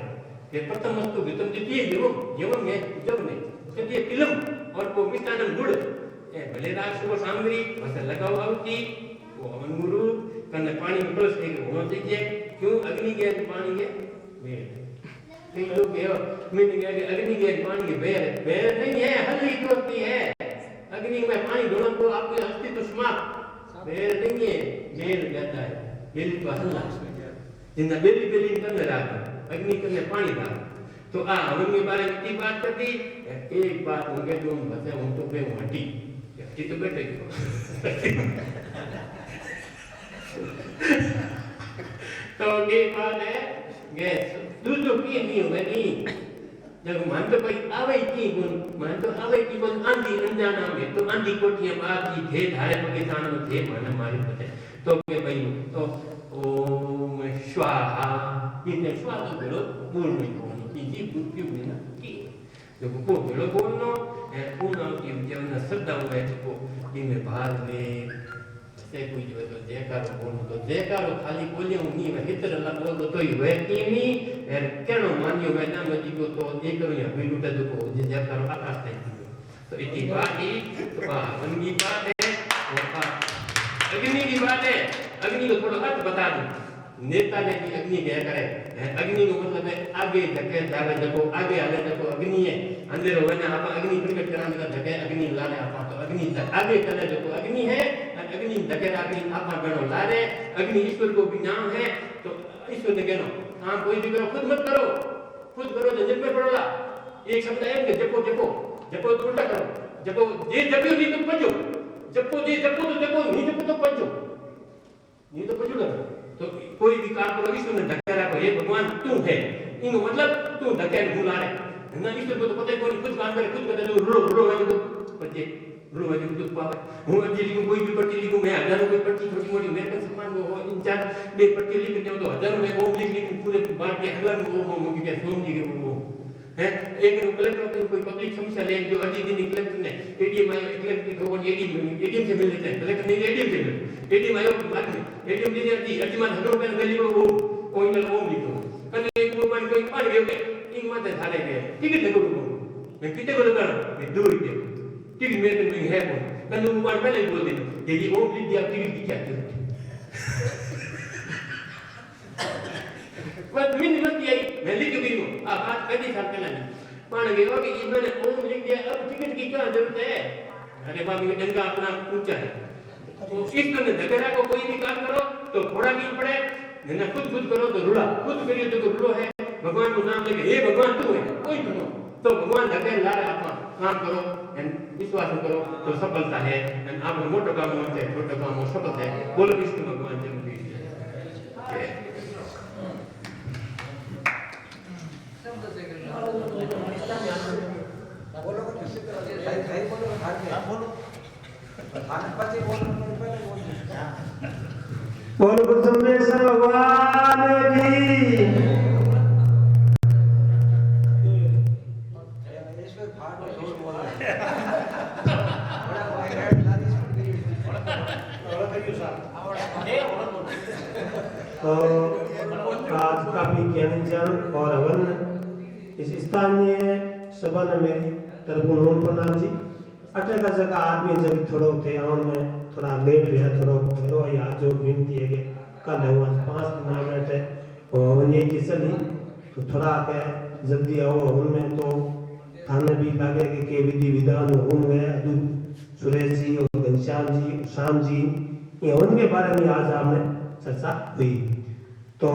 ये प्रथमस्तु घृतम द्वितीय एवं में जब में तृतीय तिलम और को मिष्टान्नम गुड़ भले राख से सामग्री बस लगाओ आवती वो अमन गुरु कने पानी में प्लस एक होना चाहिए क्यों अग्नि के पानी के मेल कई लोग ये मैंने कहा कि अग्नि के पानी के बेर नहीं है हल्दी होती है अग्नि में पानी ढोना तो आपके अस्तित्व समाप्त बेर नहीं है बेल जाता है बेल का हल्ला जिंदा बेली करने रहा अग्नि करने पानी था तो हवन के बारे में की बात करती एक बात उनके जो बसे उन तो पे हटी तो बैठे तो ये बात है गैस दूसरों की नहीं होगा नहीं जब मन तो कोई आवे की गुण मन तो आवे की गुण आंधी अनजाना में तो आंधी कोठियां बात की थे धारे पाकिस्तान में थे मन हमारे पते तो के भाई तो ओम स्वाहा ये स्वाहा तो बोलो बोल में बोलनी जी बुद्धि में ना की जब को बोलो बोलनो है पूर्ण की जब न श्रद्धा में तो इनमें भाग ले से कोई जो तो जयकारो बोलो तो जयकारो खाली बोलियो नहीं मैं हितर अल्लाह बोलो तो ही वे की नहीं है केनो मानियो मैं नाम जी को तो ये करो या बिल्लू तो को जयकारो आकाश तक तो इतनी बात ही तो वनगी बात है अग्नि की बात है अग्नि को थोड़ा अर्थ बता दूं नेता ने भी अग्नि क्या करे अग्नि को मतलब है आगे धके जावे देखो आगे आले देखो अग्नि है अंधेरो होने आप अग्नि प्रकट कराने का धके अग्नि लाने आप तो अग्नि आगे चले देखो अग्नि है अग्नि धके अग्नि आप गणो लारे अग्नि ईश्वर को भी नाम है तो ईश्वर ने कहनो काम कोई भी करो खुद मत करो खुद करो तो जन्म में पड़ोला एक शब्द है कि जपो जपो जपो तो उल्टा करो जपो जे जपो नहीं तो पंजो जपो जे जपो तो जपो नहीं जपो तो पंजो नहीं तो पंजो करो तो कोई भी काम करो ईश्वर ने धक्का रखो ये भगवान तू है इनको मतलब तू धक्के भूला रहे ना ईश्वर को तो पता ही कोई खुद काम करे खुद करे तो रो है तो बच्चे रो है तो पावे हूं अजी लिखूं कोई भी पर्ची लिखूं मैं हजारों कोई पर्ची छोटी मोटी मेरे को सम्मान को इंचार्ज बे पर्ची लिख दे तो हजारों में ओम लिख पूरे बात के हजारों में ओम के सोम जी के वो है एक कलेक्टर को कोई पब्लिक समस्या ले जो अर्जी दी कलेक्टर ने एटीएम आयो कलेक्टर को एटीएम से मिल लेते हैं कलेक्टर नहीं एटीएम से मिल एटीएम आयो बाद में एटीएम दी अर्जी में 100 रुपया गली को ओम लिखो कने एक वो मन कोई पार गयो के इन माते थाले के टिकट लगो मैं कितने को लगा मैं दूर ही टिकट मेरे में है वो मैं लोगों को पहले ही बोल देता ये वो लिख दिया टिकट की क्या जरूरत मैं तुम्हें नहीं लगती आई मैं लिख चुकी हूँ आप बात कर दी साल पहले मान गए हो कि मैंने ओम लिख दिया अब टिकट की क्या जरूरत है अरे बाबी डंका अपना ऊंचा है तो इस तरह झगड़ा को कोई भी काम करो तो थोड़ा भी पड़े ना खुद करो तो रुड़ा खुद करिए तो रुड़ो है भगवान को नाम लेके हे भगवान तू है कोई सुनो तो भगवान धके ला अपना काम करो एंड विश्वास करो तो सफलता है एंड आप मोटो काम होते हैं छोटो काम हो सफलता है बोलो विष्णु भगवान जरूरी है बोलो सही बोलो हां बोलो खाने पाचे बोलो पहले बोलो गुरु सोमेश्वर भगवान की तो आज काफी ज्ञान और हवन इस स्थानीय सभा ने मेरी तरफ नमन प्रणाम जी अटे का जगह आदमी जब थोड़ा थे आउन में थोड़ा लेट भी है थोड़ा घरों या जो विनती है कि कल है आज 5 दिन बैठे और ये की चली तो थोड़ा के जल्दी आओ उनमें तो थाने भी लगे के विधि विधान होंगे अदू सुरेश जी और घनश्याम जी शाम जी ये उनके बारे में आज आपने चर्चा हुई तो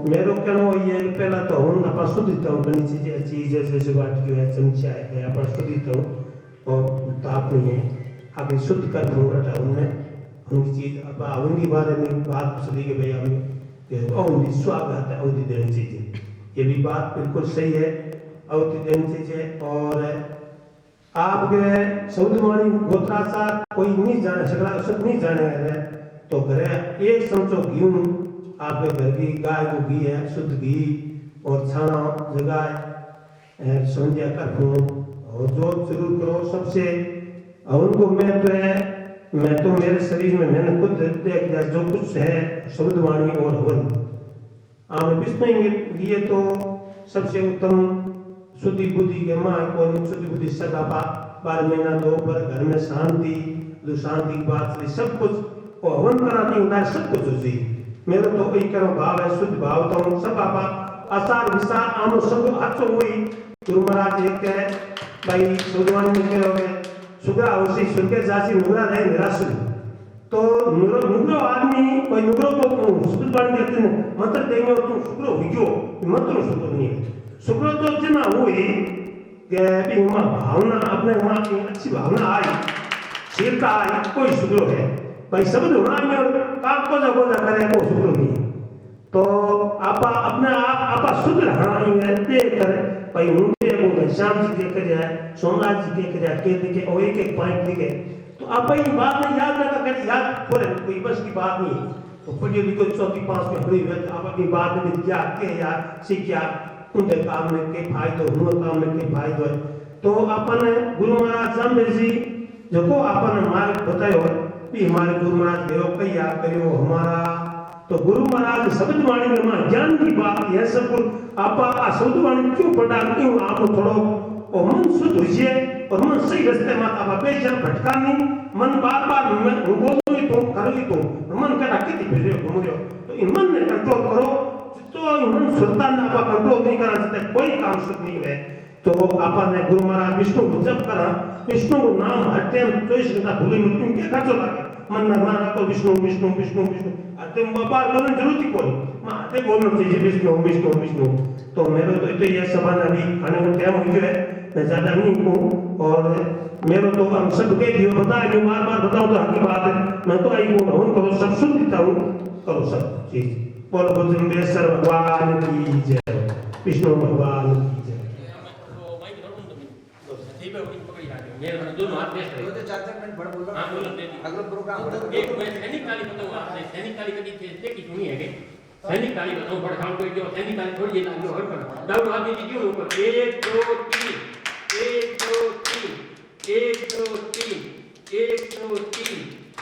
मेरे कहना ये पहला तो हम अपन शुद्ध हूँ बनी चीजें जैसे बात की है चमचा है अपन शुद्ध हूँ और ताप नहीं है आप शुद्ध कर रहा उनमें उनकी चीज अब उनके बारे में बात सुनी कि भाई हमें अवधि स्वागत है अवधि देनी चाहिए ये भी बात बिल्कुल सही है अवधि देनी चाहिए और आपके सौदवाणी गोत्राचार कोई नहीं जाने सगला सब नहीं जाने है तो घरे एक समझो घी आपके घर की गाय को घी है शुद्ध घी और छाना जगह संध्या कर और जो जरूर करो सबसे उनको मैं तो मेरे शरीर में मैंने खुद देख दिया जो कुछ है शब्दवाणी और हवन आप विष्णु लिए तो सबसे उत्तम शुद्धि बुद्धि के माँ को शुद्धि बुद्धि सदा 12 महीना दो पर घर में शांति जो शांति की बात सब कुछ और हवन कराती होता है सब कुछ उसी मेरा तो एक करो भाव है शुद्ध भाव तो सब आपा आसार विसार आमो सब अच्छो हुई गुरु महाराज एक है भाई सुदवान में कह रहे सुग्रा होसी सुर्गे जासी नुगरा नहीं निराश तो नुगरो आदमी कोई नुगरो तो सुदवान कहते हैं मंत्र देंगे तो शुक्र हुई मंत्र शुक्र नहीं शुक्र तो जना हुई कि भी वहाँ भावना अपने वहाँ की अच्छी भावना आई शीलता आई कोई शुक्र है भाई सब होना में काम को जगो जा करे वो शुक्र नहीं तो आप अपने आप शुद्ध रहना ही देख कर भाई उनके को श्याम जी के करे सोमनाथ जी के करे के दिखे और एक पॉइंट दिखे तो आप ये बात में याद रखा कर याद करे कोई बस की बात नहीं तो पढ़ियो लिखो 4-5 में पढ़ी हुई आप अपनी बात में क्या के यार सीखिया उनके काम में के फायदो हुआ काम में के फायदो है तो अपन गुरु महाराज सामने जी जो को अपन मार्ग बतायो भी हमारे गुरु महाराज गयो कहिया करियो हमारा तो गुरु महाराज शब्द वाणी में मां ज्ञान की बात है सब आपा शब्द वाणी क्यों पढ़ा क्यों आप थोड़ो और मन शुद्ध होइए और मन सही रास्ते में आप बेचैन भटका नहीं मन बार मैं बोलो ही तो करो ही तो मन का कितनी भेजो घूमो तो इन मन ने कंट्रोल करो तो मन सुल्तान ने आप कंट्रोल नहीं करा सकते कोई काम शुद्ध नहीं है तो आपा ने गुरु महाराज विष्णु को जप करा विष्णु को नाम हर टाइम 24 घंटा भूले मृत्यु के खर्चो लागे मन में माना तो विष्णु विष्णु विष्णु विष्णु अते बार बोलने जरूरत ही कोई माते बोलना चाहिए विष्णु विष्णु विष्णु तो मेरे तो ये सभा अभी खाने का टाइम हो गया है मैं ज्यादा नहीं हूँ और मेरे तो हम सब के दियो बता जो बार बताऊं तो हकी बात है मैं तो आई हूँ करो सब सुन देता हूँ करो सब चीज बोलो बुजुर्गेश्वर भगवान की जय विष्णु भगवान की जय दोनों हाथ में दो से 4 मिनट बड़ बोलो हां बोलो अगला प्रोग्राम एक मैं सैनिक काली बताऊं आपने सैनिक काली कभी थे कि सुनी है के सैनिक काली बताऊं बड़ा काम कोई जो सैनिक काली थोड़ी जी लागो हर पर दाऊ आदमी जी क्यों ऊपर 1 2 3 1 2 3 1 2 3 1 2 3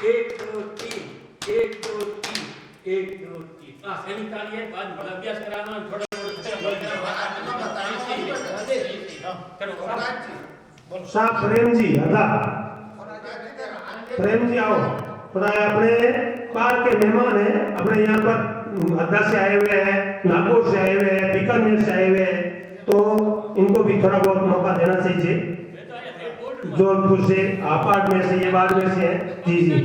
1 2 3 1 2 3 1 2 3 आ सैनिक काली है बाद बड़ा अभ्यास कराना थोड़ा साहब प्रेम जी हदा प्रेम जी आओ थोड़ा अपने पार के मेहमान हैं अपने यहाँ पर हदा से आए हुए हैं नागौर से आए हुए हैं बीकानेर से आए हुए हैं तो इनको भी थोड़ा बहुत मौका देना चाहिए जोधपुर से अपार्टमेंट से ये बाद में से है जी जी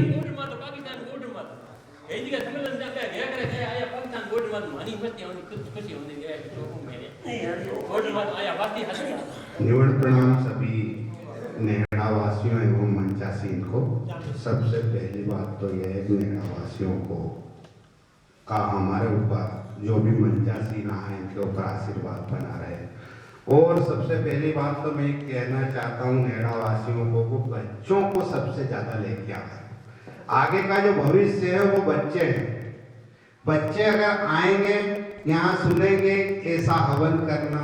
निवड़ प्रणाम सभी नेहड़ा वासियों एवं मंचासीन को। सबसे पहली बात तो यह है कि नेहड़ा वासियों को का हमारे ऊपर जो भी मंचासीन आए इनके ऊपर आशीर्वाद बना रहे। और सबसे पहली बात तो मैं कहना चाहता हूँ नेहड़ा वासियों को बच्चों को सबसे ज़्यादा लेके आए। आगे का जो भविष्य है वो बच्चे हैं। बच्चे अगर आएंगे यहाँ सुनेंगे ऐसा हवन करना,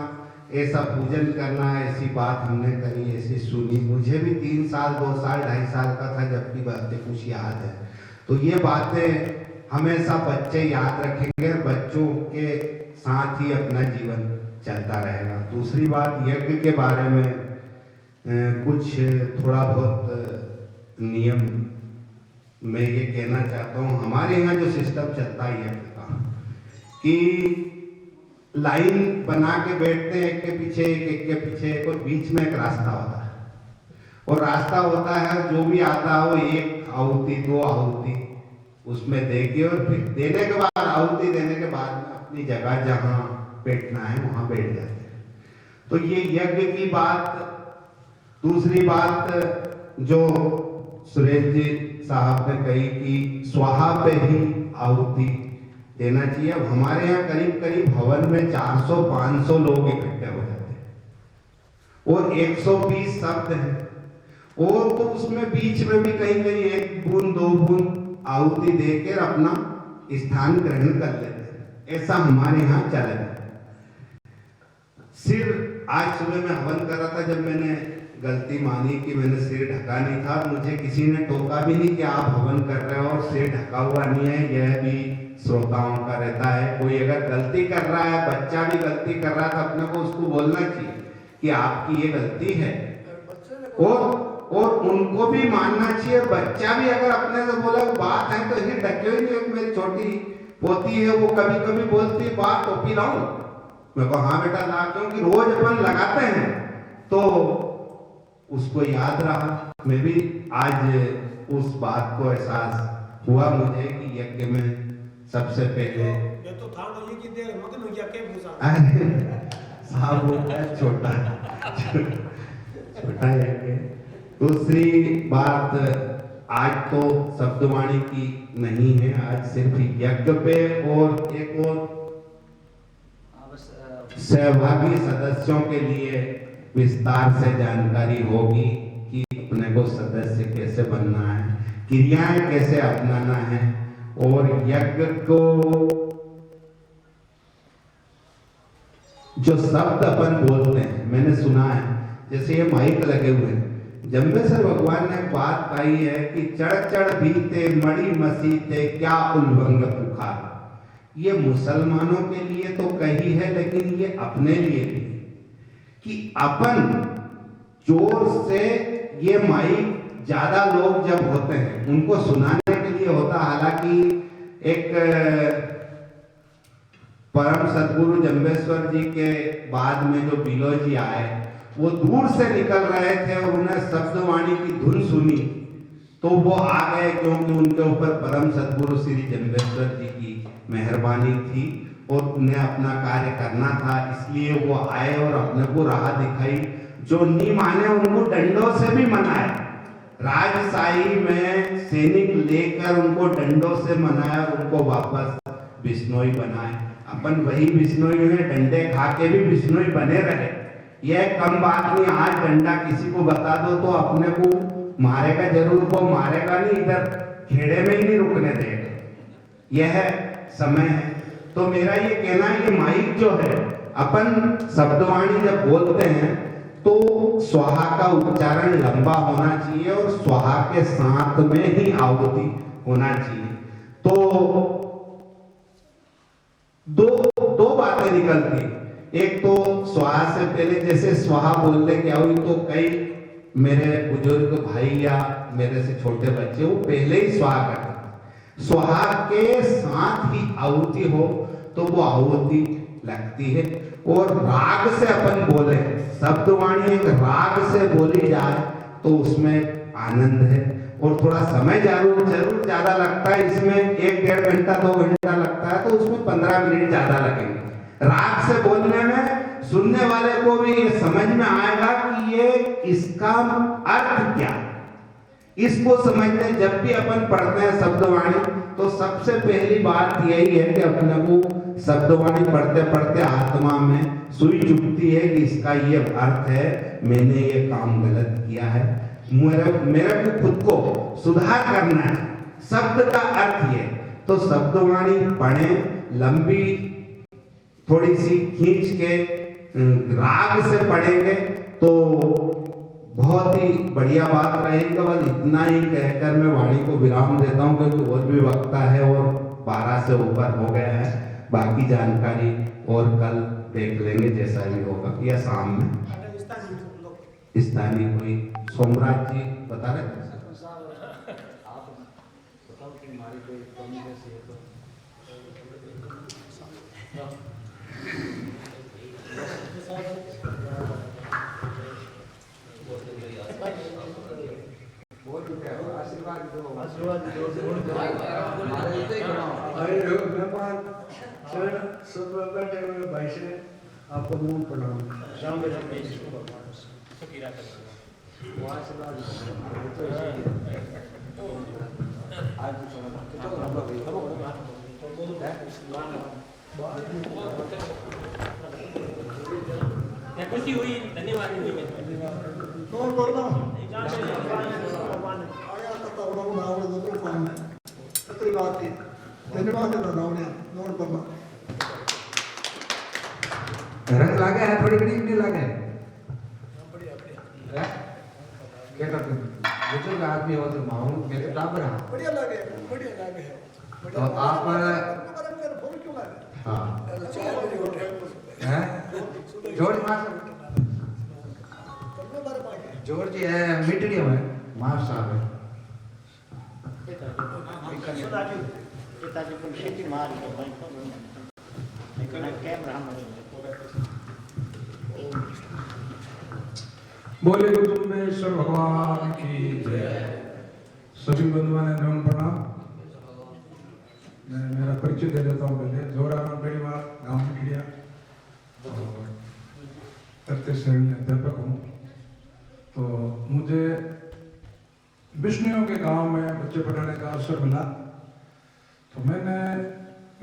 ऐसा पूजन करना, ऐसी बात हमने करी, ऐसी सुनी। मुझे भी 3 साल 2 साल 2.5 साल का था जबकि बातें कुछ याद है। तो ये बातें हमेशा बच्चे याद रखेंगे, बच्चों के साथ ही अपना जीवन चलता रहेगा। दूसरी बात यज्ञ के बारे में कुछ थोड़ा बहुत नियम मैं ये कहना चाहता हूँ। हमारे यहाँ जो सिस्टम चलता है यज्ञ का कि लाइन बना के बैठते हैं, एक के पीछे एक के पीछे एक, और बीच में एक रास्ता होता है। और रास्ता होता है जो भी आता हो 1 आहुति 2 आहुति उसमें देके, और फिर देने के बाद आहुति देने के बाद में अपनी जगह जहाँ बैठना है वहां बैठ जाते हैं। तो ये यज्ञ की बात। दूसरी बात जो सुरेश जी साहब ने कही कि स्वाहा पे ही आहुति देना चाहिए। अब हमारे यहाँ करीब करीब हवन में 400-500 लोग इकट्ठे हो जाते हैं और 120 शब्द हैं, और तो उसमें बीच में भी कहीं कहीं 1 बूंद 2 बूंद आहुति देकर अपना स्थान ग्रहण कर लेते हैं। ऐसा हमारे यहाँ चलन है। सिर आज सुबह मैं हवन कर रहा था, जब मैंने गलती मानी कि मैंने सिर ढका नहीं था, मुझे किसी ने टोका भी नहीं कि आप हवन कर रहे हो और सिर ढका हुआ नहीं है। यह भी श्रोताओं का रहता है। कोई अगर गलती कर रहा है, बच्चा भी गलती कर रहा है, तो अपने को उसको बोलना चाहिए कि आपकी ये गलती है, और उनको भी मानना चाहिए। बच्चा भी अगर अपने से बोला बात है तो ये ढके ही नहीं। मेरी छोटी पोती है, वो कभी कभी बोलती बात टोपी लाऊं, मैं कहा हाँ बेटा ला, क्योंकि रोज अपन लगाते हैं तो उसको याद रहा। मैं भी आज उस बात को एहसास हुआ मुझे कि यज्ञ में सबसे पहले ये तो था ये कि देर मगन हो गया के भूसा साहब वो छोटा छोटा यज्ञ। दूसरी बात, आज तो शब्दवाणी की नहीं है, आज सिर्फ यज्ञ पे और एक और सहभागी सदस्यों के लिए विस्तार से जानकारी होगी कि अपने को सदस्य कैसे बनना है, क्रियाएं कैसे अपनाना है, और यज्ञ को जो शब्द अपन बोलते हैं, मैंने सुना है जैसे ये माइक लगे हुए हैं, जम्बेश्वर भगवान ने बात कही है कि चढ़ चढ़ बीते मणि मसीते क्या उल्लंघ पुकार। ये मुसलमानों के लिए तो कही है, लेकिन ये अपने लिए भी कि अपन जोर से, ये माइक ज्यादा लोग जब होते हैं उनको सुनाने के लिए होता। हालांकि एक परम सदगुरु जम्बेश्वर जी के बाद में जो बिलो जी आए, वो दूर से निकल रहे थे और उन्हें शब्दवाणी की धुन सुनी तो वो आ गए, क्योंकि उनके ऊपर परम सदगुरु श्री जम्बेश्वर जी की मेहरबानी थी और उन्हें अपना कार्य करना था, इसलिए वो आए और अपने को राह दिखाई। जो नहीं माने उनको डंडों से भी मनाया, राजशाही में सैनिक लेकर उनको डंडों से मनाया, उनको वापस बिश्नोई बनाए। अपन वही बिश्नोई हैं, डंडे खा के भी बिश्नोई बने रहे। यह कम बात नहीं। आज डंडा किसी को बता दो तो अपने को मारेगा जरूर, वो मारेगा नहीं, इधर खेड़े में ही नहीं रुकने देगा। यह समय है। तो मेरा ये कहना है कि माइक जो है, अपन शब्दवाणी जब बोलते हैं तो स्वाहा का उच्चारण लंबा होना चाहिए और स्वाहा के साथ में ही आहुति होना चाहिए। तो दो बातें निकलती एक तो स्वाहा से पहले जैसे स्वाहा बोलने क्या हुई तो कई मेरे बुजुर्ग भाई या मेरे से छोटे बच्चे वो पहले ही स्वाहा करते। स्वाहा के साथ ही आहुति हो तो वो आहुति लगती है। और राग से अपन बोले, शब्दवाणी एक राग से बोली जाए तो उसमें आनंद है। और थोड़ा समय जरूर ज्यादा लगता है, इसमें 1-1.5 घंटा 2 घंटा लगता है तो उसमें 15 मिनट ज्यादा लगेंगे। राग से बोलने में सुनने वाले को भी ये समझ में आएगा कि ये इसका अर्थ क्या है। इसको समझने जब भी अपन पढ़ते हैं शब्दवाणी तो सबसे पहली बात यही है कि अपने को शब्दवाणी पढ़ते पढ़ते आत्मा में सुई चुभती है कि इसका ये अर्थ है, मैंने ये काम गलत किया है, मेरे को खुद को सुधार करना है। शब्द का अर्थ ये तो शब्दवाणी पढ़ें, लंबी थोड़ी सी खींच के राग से पढ़ेंगे तो बहुत ही बढ़िया बात रहेगा। बस इतना ही कहकर मैं वाणी को विराम देता हूँ क्योंकि और भी वक्ता है और 12 से ऊपर हो गया है। बाकी जानकारी और कल देख लेंगे जैसा भी होगा, या शाम में। स्थानीय कोई सोमराज जी बता रहे थे? सब बैठे हुए भाई से आपको मुंह प्रणाम। खुशी हुई, धन्यवाद। रंग लागे है थोड़ी घड़ी नहीं लागे क्या करते बुजुर्ग आदमी हो तो माहौल मेरे बराबर है बढ़िया लगे तो आप हाँ हैं जॉर्ज जॉर्ज है मिटड़ी में मार साहब है बोले कुटुम्बेश्वर भगवान की जय। सभी बंधुओं ने नमन प्रणाम। मैं मेरा परिचय दे देता हूँ। पहले जोराराम परिवार गांव मिटिया तृतीय श्रेणी अध्यापक हूँ। तो मुझे बिश्नोइयों के गांव में बच्चे पढ़ाने का अवसर मिला तो मैंने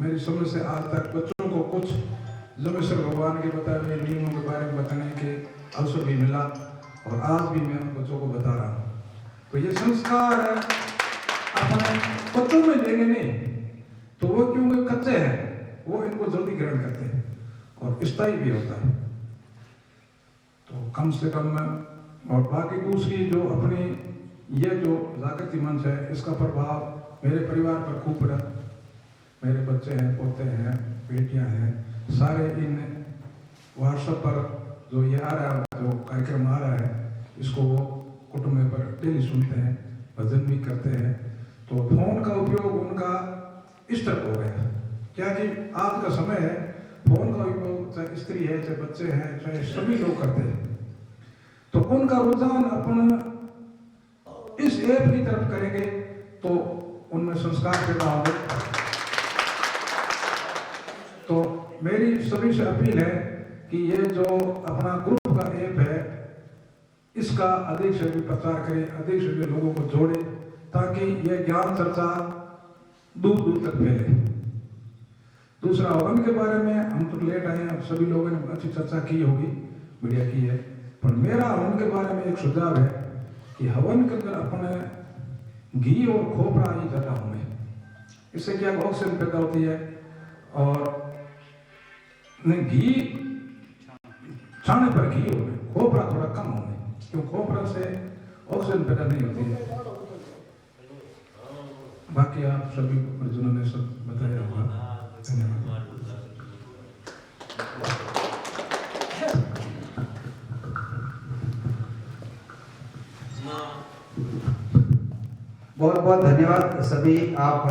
मेरी समझ से आज तक बच्चों को कुछ जमेश्वर भगवान के बताए हुए नियमों के बारे में बताने के अवसर भी मिला और आज भी मैं बच्चों को बता रहा हूँ। तो ये संस्कार अपने बच्चों में देंगे नहीं तो वो क्योंकि कच्चे हैं वो इनको जल्दी ग्रहण करते हैं और स्थायी भी होता है। तो कम से कम और बाकी दूसरी जो अपनी ये जो जागृति मंच है इसका प्रभाव मेरे परिवार पर खूब पड़ा। मेरे बच्चे हैं, पोते हैं, बेटियां हैं, सारे इन व्हाट्सएप पर जो ये आ रहा है जो कार्यक्रम आ रहा है इसको वो कुटुंब पर डेली सुनते हैं, भजन भी करते हैं। तो फोन का उपयोग उनका इस तरह हो गया क्या कि आज का समय है फोन का उपयोग चाहे स्त्री है चाहे बच्चे हैं चाहे सभी लोग करते हैं। तो उनका रुझान अपन इस ऐप की तरफ करेंगे तो उनमें संस्कार पैदा होंगे। तो मेरी सभी से अपील है कि ये जो अपना ग्रुप का ऐप है इसका अधिक से अधिक प्रचार करें, अधिक से अधिक लोगों को जोड़े ताकि ये ज्ञान चर्चा दूर दूर तक फैले। दूसरा हवन के बारे में हम तो लेट आए हैं, सभी लोगों ने अच्छी चर्चा की होगी, मीडिया की है, पर मेरा हवन के बारे में एक सुझाव है कि हवन के अंदर अपने घी और खोपरा ही ज्यादा होंगे। इससे क्या ऑक्सीजन पैदा होती है और घी छाने पर घी हो गए, खोपरा थोड़ा कम हो गए क्यों खोपरा से ऑक्सीजन पैदा नहीं होती है। बाकी आप सभी परिजनों ने सब बताया होगा। धन्यवाद। बहुत बहुत धन्यवाद सभी आप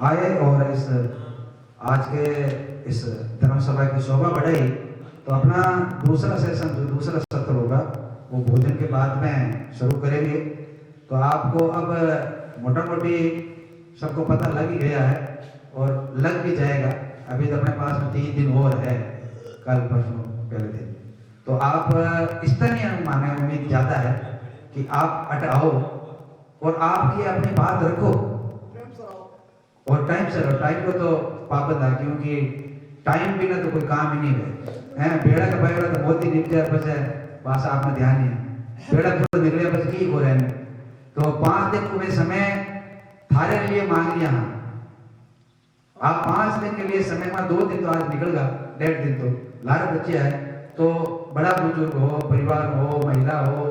आए और इस आज के इस धर्म सभा की शोभा बढ़ाई। तो अपना दूसरा सेशन जो दूसरा सत्र होगा वो भोजन के बाद में शुरू करेंगे। तो आपको अब मोटा मोटी सबको पता लग ही गया है और लग भी जाएगा। अभी तो अपने पास में 3 दिन और है, कल परसों पहले दिन। तो आप इस तरह नहीं माने, उम्मीद ज़्यादा है कि आप अटाओ और आप ये अपनी बात रखो और टाइम से रहो। टाइम को तो पाबंद है, क्योंकि टाइम बिना तो कोई काम ही नहीं है। बेड़ा का बेड़ा तो बहुत ही निकले बस है, बस आपने ध्यान नहीं बेड़ा थोड़ा निकले बस की हो रहे हैं। तो 5 दिन को मैं समय थारे लिए मांग लिया। आप 5 दिन के लिए समय में 2 दिन तो आज निकल गया, 1.5 दिन तो लारे बच्चे हैं। तो बड़ा बुजुर्ग हो, परिवार हो, महिला हो,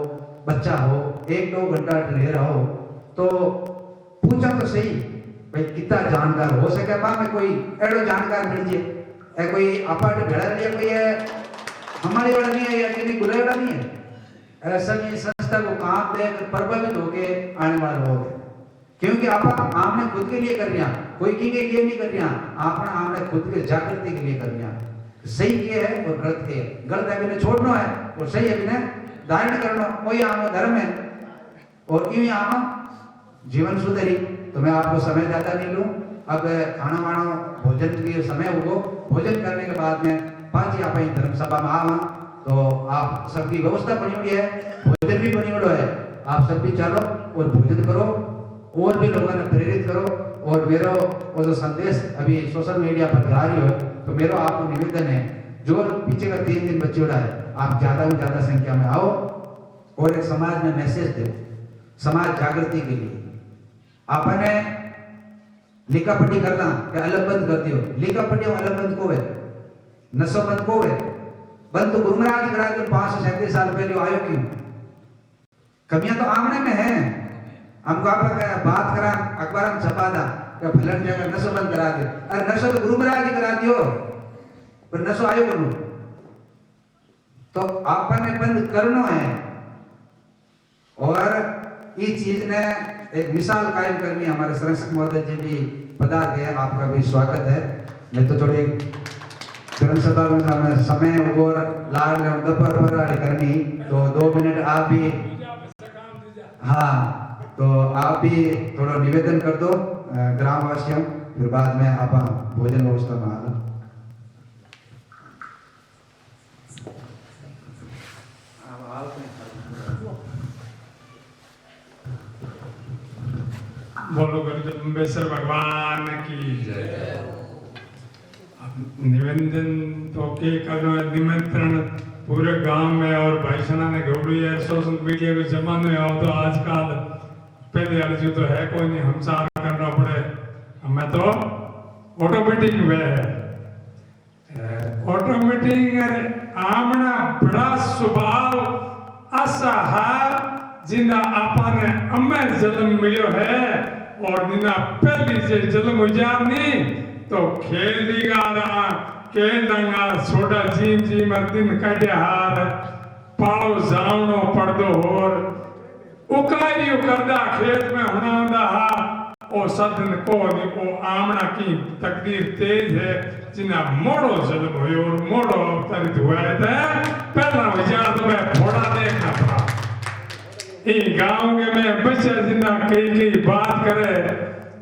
बच्चा हो, 1-2 घंटा ले रहा हो तो पूछा तो सही भाई कितना जानकार हो सके बा में कोई एड़ो जानकार मिल जाए। कोई अपार्ट भेड़ा लिया कोई है हमारे वाला नहीं है या किसी गुले वाला नहीं है। ऐसा नहीं संस्था को काम दे प्रभावित होके आने वाले लोग हैं, क्योंकि आप आपने खुद के लिए कर रहा, कोई की के लिए नहीं कर रहा, आपने खुद के जागृति के लिए कर रहा। सही के है और गलत के है, गलत है बिना छोड़ना है और सही है बिना धारण करना, वही आम धर्म है और यूं आम जीवन सुधरी। तो मैं आपको समय ज्यादा नहीं लूं, अब खाना वाना भोजन के समय होगा, भोजन करने के बाद में पांच आप धर्म सभा में आवा। तो आप सबकी व्यवस्था बनी हुई है, भोजन भी बनी हुआ है, आप सब भी चलो और भोजन करो और भी लोगों ने प्रेरित करो। और मेरा वो जो संदेश अभी सोशल मीडिया पर जा रही हो, तो मेरा आपको निवेदन है जो पीछे का 3 दिन बच्चे उड़ा है, आप ज्यादा से ज्यादा संख्या में आओ और एक समाज में मैसेज दो, समाज जागृति के लिए। आपने लिखा पढ़ी करना कि अलग बंद कर दियो, लिखा पढ़ी अलग बंद को है, नशो बंद को है, बंद तो गुमराह करा के 537 साल पहले आयो क्यों? कमियां तो आमने में है। हमको आप बात करा अखबार में छपा था कि फलन जगह नशो बंद करा दे, अरे नशो तो गुमराह करा दियो पर नशो आयो करो। तो आपने बंद करना है और इस चीज ने एक मिसाल कायम करनी। हमारे संरक्षक महोदय जी भी पधार गए, आपका भी स्वागत है। मैं तो थोड़ी धर्म सभा में समय और लाड़ दोपहर करनी, तो 2 मिनट आप भी, हाँ तो आप भी थोड़ा निवेदन कर दो ग्रामवासियों, फिर बाद में आप भोजन व्यवस्था में आना। बोलो गरुड़ भगवान की जय। निवेदन तो के करना निमंत्रण पूरे गांव में और भाईसना ने गौड़ी है। सोशल मीडिया के जमाने आओ तो आजकल पहले वाली जो तो है कोई नहीं, हम सार करना पड़े, हमें तो ऑटोमेटिक वे है ऑटोमेटिक आमना बड़ा स्वभाव ऐसा है जिन्ना आपने अम्मे जन्म मिलो है और जिन्ना पहली से जन्म हो जानी तो खेल दीगा रहा खेल दंगा छोटा जीम जीम दिन कड़े हार पालो जावनो पड़दो और उकाई करदा खेत में होना हा ओ सदन को ओ आमना की तकदीर तेज है जिन्ना मोड़ो जन्म हुयो और मोड़ो अवतरित हुआ है। पहला विचार तो मैं थोड़ा देखना पड़ा इन गांव के में बच्चा जिन्ना कई बात करे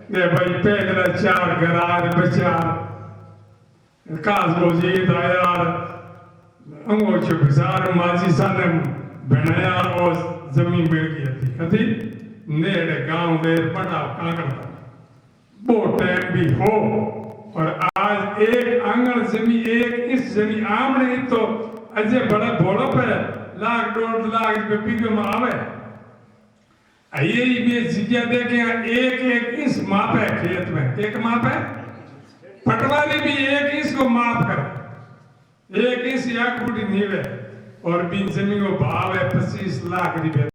कि भाई पहले 4 गरार बच्चा काज को जीत यार अंगो चुपचार माजी साने बनाया और जमीन मिल गई थी कभी नेड़े गांव देर बड़ा कांगड़ा वो टाइम भी हो। और आज एक आंगन जमीन एक इस जमीन आमने तो अजय बड़ा भोड़ो पे 1 लाख 1.5 लाख रुपए बीघे में आवे। ये भी जगह देखे एक इंच मापे खेत में, एक मापे पटवारी भी 1 इंच को माप करे, 1 इंच 1 फुट नीवे और बीन जमीन को भाव है 25 लाख रुपए।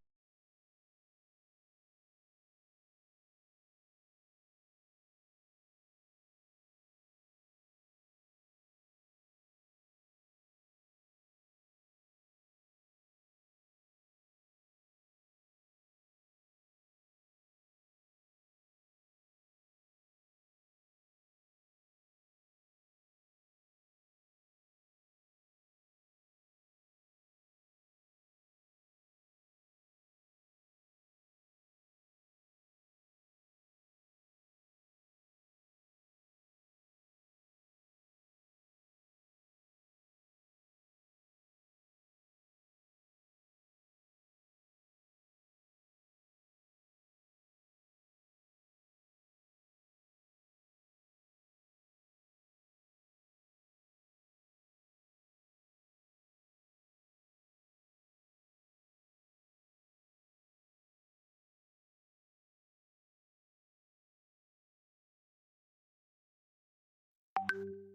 है।